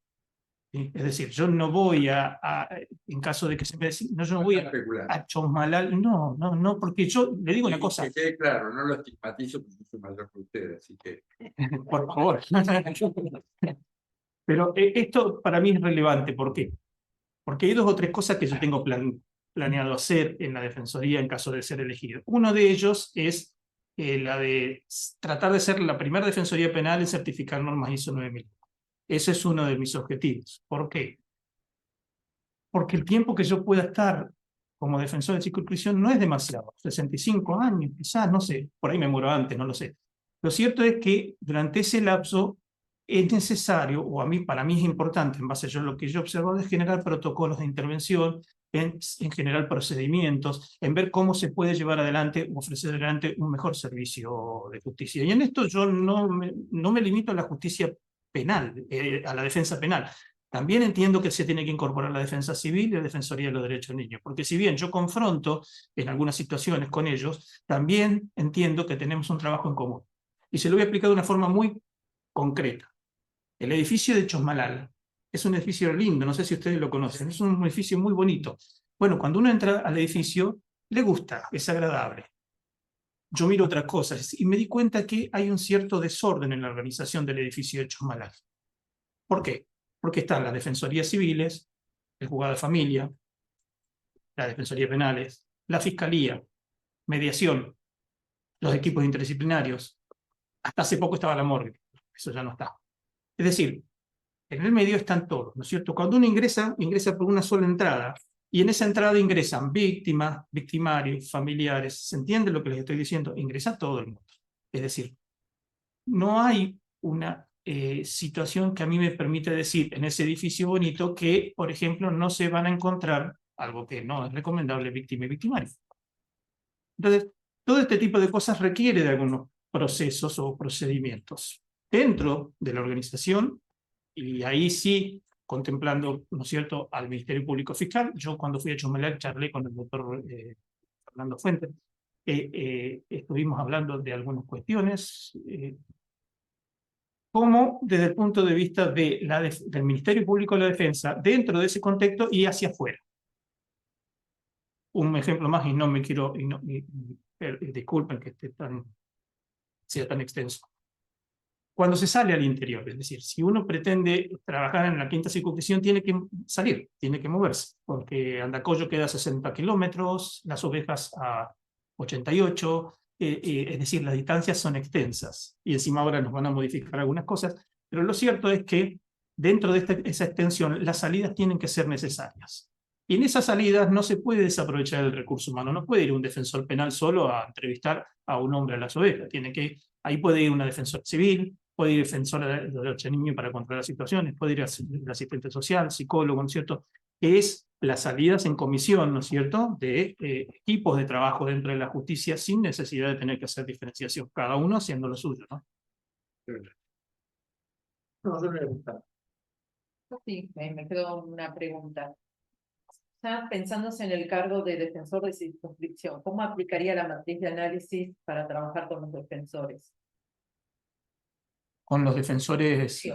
S2: ¿Sí? Es decir, yo no voy en caso de que se me decida, no, yo no voy a Chosmalal, no, porque yo le digo una cosa.
S6: Que quede claro, no lo estigmatizo porque soy mayor que usted, así que...
S2: Por favor. Pero esto para mí es relevante, ¿por qué? Porque hay 2 o 3 cosas que yo tengo planeado hacer en la Defensoría en caso de ser elegido. Uno de ellos es la de tratar de ser la primera Defensoría Penal en certificar normas ISO 9000. Ese es uno de mis objetivos. ¿Por qué? Porque el tiempo que yo pueda estar como defensor de circunscripción no es demasiado. 65 años, quizás, no sé, por ahí me muero antes, no lo sé. Lo cierto es que durante ese lapso es necesario, o para mí es importante, en base a lo que yo he observado, es generar protocolos de intervención, en generar procedimientos, en ver cómo se puede llevar adelante o ofrecer adelante un mejor servicio de justicia. Y en esto yo no me limito a la justicia penal, a la defensa penal. También entiendo que se tiene que incorporar la defensa civil y la defensoría de los derechos de niños, porque si bien yo confronto en algunas situaciones con ellos, también entiendo que tenemos un trabajo en común. Y se lo voy a explicar de una forma muy concreta. El edificio de Chosmalal es un edificio lindo, no sé si ustedes lo conocen, es un edificio muy bonito. Bueno, cuando uno entra al edificio, le gusta, es agradable. Yo miro otras cosas y me di cuenta que hay un cierto desorden en la organización del edificio de Chosmalal. ¿Por qué? Porque están las defensorías civiles, el juzgado de familia, las defensorías penales, la fiscalía, mediación, los equipos interdisciplinarios. Hasta hace poco estaba la morgue, eso ya no está. Es decir, en el medio están todos, ¿no es cierto? Cuando uno ingresa por una sola entrada, y en esa entrada ingresan víctimas, victimarios, familiares. ¿Se entiende lo que les estoy diciendo? Ingresa todo el mundo. Es decir, no hay una situación que a mí me permite decir en ese edificio bonito que, por ejemplo, no se van a encontrar, algo que no es recomendable, víctima y victimario. Entonces, todo este tipo de cosas requiere de algunos procesos o procedimientos dentro de la organización, y ahí sí, contemplando, ¿no es cierto?, al Ministerio Público Fiscal. Yo cuando fui a Chosmalal charlé con el doctor Fernando Fuentes, estuvimos hablando de algunas cuestiones, como desde el punto de vista del Ministerio Público de la Defensa, dentro de ese contexto y hacia afuera. Un ejemplo más, y no me quiero, disculpen que sea tan extenso. Cuando se sale al interior, es decir, si uno pretende trabajar en la quinta circunscripción, tiene que salir, tiene que moverse, porque Andacollo queda a 60 kilómetros, Las Ovejas a 88, es decir, las distancias son extensas, y encima ahora nos van a modificar algunas cosas, pero lo cierto es que dentro de esa extensión, las salidas tienen que ser necesarias. Y en esas salidas no se puede desaprovechar el recurso humano, no puede ir un defensor penal solo a entrevistar a un hombre a Las Ovejas, ahí puede ir una defensora civil, puede ir defensora de derechos de niños para controlar situaciones, puede ir el asistente social, psicólogo, ¿no es cierto? Es las salidas en comisión, ¿no es cierto?, de equipos de trabajo dentro de la justicia sin necesidad de tener que hacer diferenciación, cada uno haciendo lo suyo, ¿no?
S1: No, yo no le gusta.
S5: Sí, me quedó una pregunta. Ya pensándose en el cargo de defensor de circunscripción, ¿cómo aplicaría la matriz de análisis para trabajar con los defensores?
S2: Con los defensores...
S5: Sí,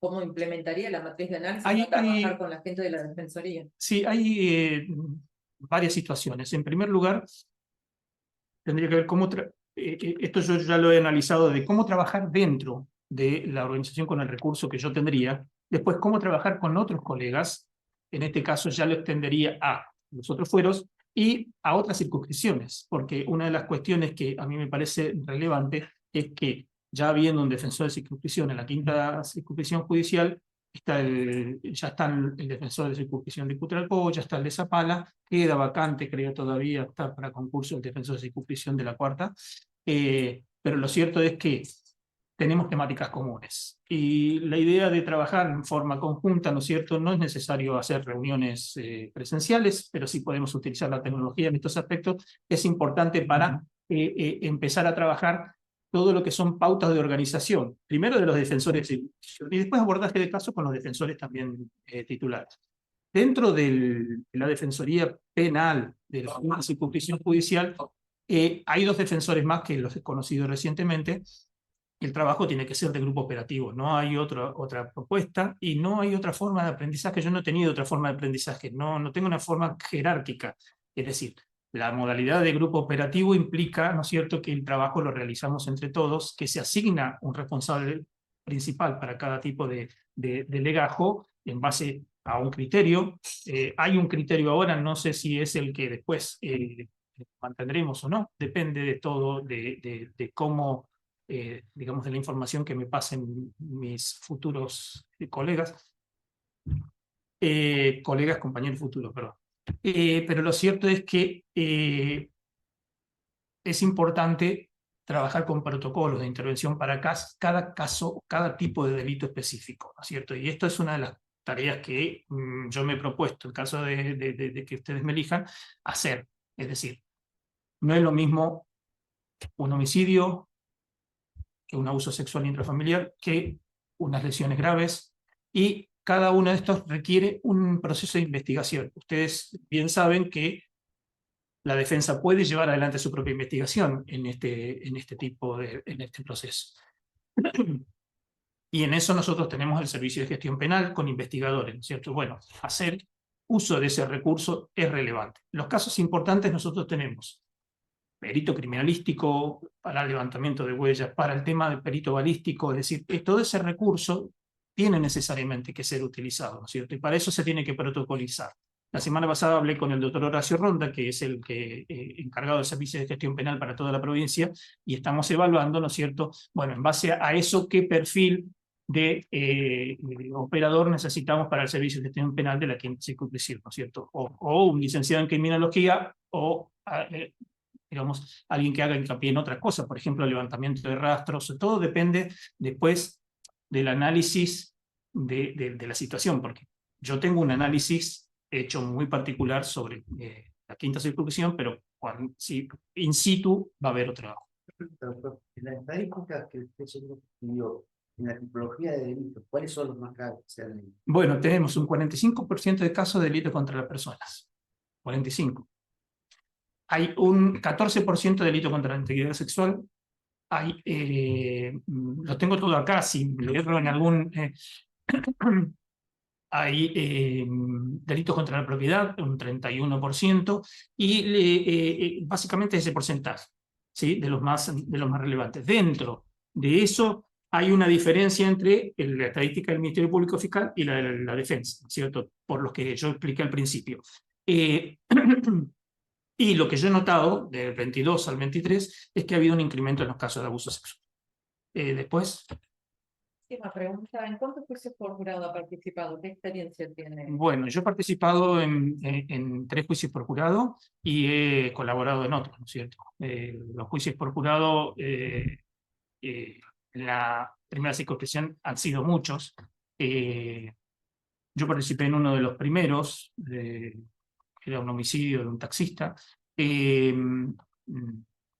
S5: ¿cómo implementaría la matriz de análisis para trabajar con la gente de la defensoría?
S2: Sí, hay varias situaciones. En primer lugar, tendría que ver cómo... esto yo ya lo he analizado, de cómo trabajar dentro de la organización con el recurso que yo tendría. Después, cómo trabajar con otros colegas. En este caso ya lo extendería a los otros fueros y a otras circunscripciones, porque una de las cuestiones que a mí me parece relevante es que ya habiendo un defensor de circunscripción en la quinta circunscripción judicial, ya está el defensor de circunscripción de Cutralcó, ya está el de Zapala, queda vacante, creo todavía, está para concurso el defensor de circunscripción de la cuarta, pero lo cierto es que tenemos temáticas comunes. Y la idea de trabajar en forma conjunta, ¿no es cierto?, no es necesario hacer reuniones presenciales, pero sí podemos utilizar la tecnología en estos aspectos. Es importante para empezar a trabajar todo lo que son pautas de organización, primero de los defensores y después abordaje de casos con los defensores también titulares. Dentro de la Defensoría Penal de la circunscripción judicial, hay 2 defensores más que los he conocido recientemente. El trabajo tiene que ser de grupo operativo, no hay otra propuesta y no hay otra forma de aprendizaje. Yo no he tenido otra forma de aprendizaje, no tengo una forma jerárquica. Es decir, la modalidad de grupo operativo implica, ¿no es cierto?, que el trabajo lo realizamos entre todos, que se asigna un responsable principal para cada tipo de legajo en base a un criterio. Hay un criterio ahora, no sé si es el que después mantendremos o no, depende de todo, de cómo, digamos, de la información que me pasen mis futuros colegas, compañeros futuros, perdón. Pero lo cierto es que es importante trabajar con protocolos de intervención para cada caso, cada tipo de delito específico, ¿no es cierto? Y esto es una de las tareas que yo me he propuesto, en caso de que ustedes me elijan, hacer. Es decir, no es lo mismo un homicidio que un abuso sexual intrafamiliar, que unas lesiones graves, y cada uno de estos requiere un proceso de investigación. Ustedes bien saben que la defensa puede llevar adelante su propia investigación en este proceso. Y en eso nosotros tenemos el Servicio de Gestión Penal con investigadores, ¿no es cierto? Bueno, hacer uso de ese recurso es relevante. Los casos importantes nosotros tenemos perito criminalístico, para el levantamiento de huellas, para el tema del perito balístico, es decir, todo ese recurso tiene necesariamente que ser utilizado, ¿no es cierto? Y para eso se tiene que protocolizar. La semana pasada hablé con el doctor Horacio Ronda, que es el encargado del Servicio de Gestión Penal para toda la provincia, y estamos evaluando, ¿no es cierto? Bueno, en base a eso, ¿qué perfil de operador necesitamos para el Servicio de Gestión Penal de la quinta circunscripción, ¿no es cierto? O un licenciado en criminología, o digamos, alguien que haga hincapié en otra cosa, por ejemplo, levantamiento de rastros. Todo depende después del análisis de la situación, porque yo tengo un análisis hecho muy particular sobre la quinta circunscripción, pero si in situ va a haber otro trabajo.
S4: En las estadísticas que usted seguro estudió, en la tipología de delitos, ¿cuáles son los más graves?
S2: Bueno, tenemos un 45% de casos de delitos contra las personas. 45%. Hay un 14% de delito contra la integridad sexual. Hay, lo tengo todo acá, si leerlo en algún... hay delitos contra la propiedad, un 31%, y básicamente ese porcentaje, ¿sí?, de los más relevantes. Dentro de eso hay una diferencia entre la estadística del Ministerio Público Fiscal y la de la defensa, ¿cierto?, por los que yo expliqué al principio. Y lo que yo he notado, del 22 al 23, es que ha habido un incremento en los casos de abuso sexual. Después...
S5: Última pregunta, ¿en cuántos juicios por jurado ha participado? ¿Qué experiencia tiene?
S2: Bueno, yo he participado en 3 juicios por jurado y he colaborado en otros, ¿no es cierto? Los juicios por jurado en la primera circunscripción han sido muchos. Yo participé en uno de los primeros, era un homicidio de un taxista, que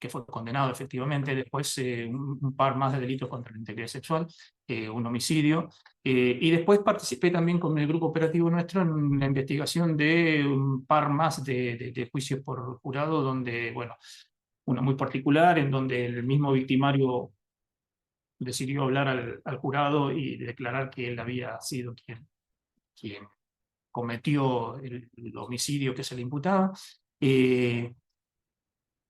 S2: fue condenado efectivamente. Después un par más de delitos contra la integridad sexual, un homicidio, y después participé también con el grupo operativo nuestro en la investigación de un par más de juicios por jurado, donde, bueno, uno muy particular, en donde el mismo victimario decidió hablar al jurado y declarar que él había sido quien cometió el homicidio que se le imputaba.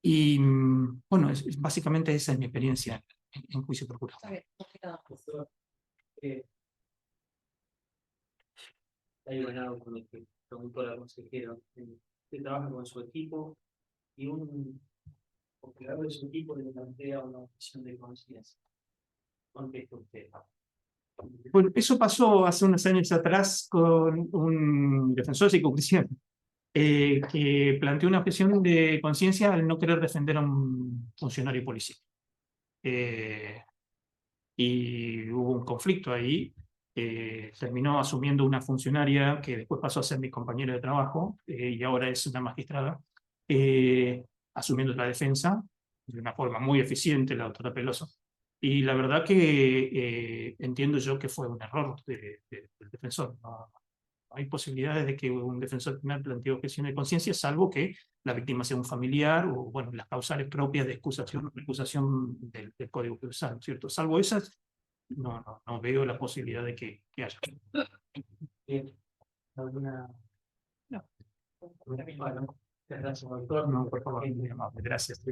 S2: Y bueno, básicamente esa es mi experiencia en juicio por jurado.
S1: Hay ganado con el que preguntó la consejera. Usted trabaja con su equipo y un operador de su equipo le plantea una objeción de conciencia. Contesta usted.
S2: Bueno, eso pasó hace unos años atrás con un defensor de circunscripción que planteó una objeción de conciencia al no querer defender a un funcionario policial. Y hubo un conflicto ahí. Terminó asumiendo una funcionaria que después pasó a ser mi compañera de trabajo y ahora es una magistrada, asumiendo la defensa. de una forma muy eficiente la doctora Peloso. Y la verdad que entiendo yo que fue un error del defensor. No hay posibilidades de que un defensor penal plantee objeción de conciencia, salvo que la víctima sea un familiar o, bueno, las causales propias de excusación del Código Procesal, ¿cierto? Salvo esas, no veo la posibilidad de que haya.
S1: Bien. ¿Alguna?
S2: No.
S1: Bueno, gracias, doctor.
S2: No, por favor, muy amable. Gracias.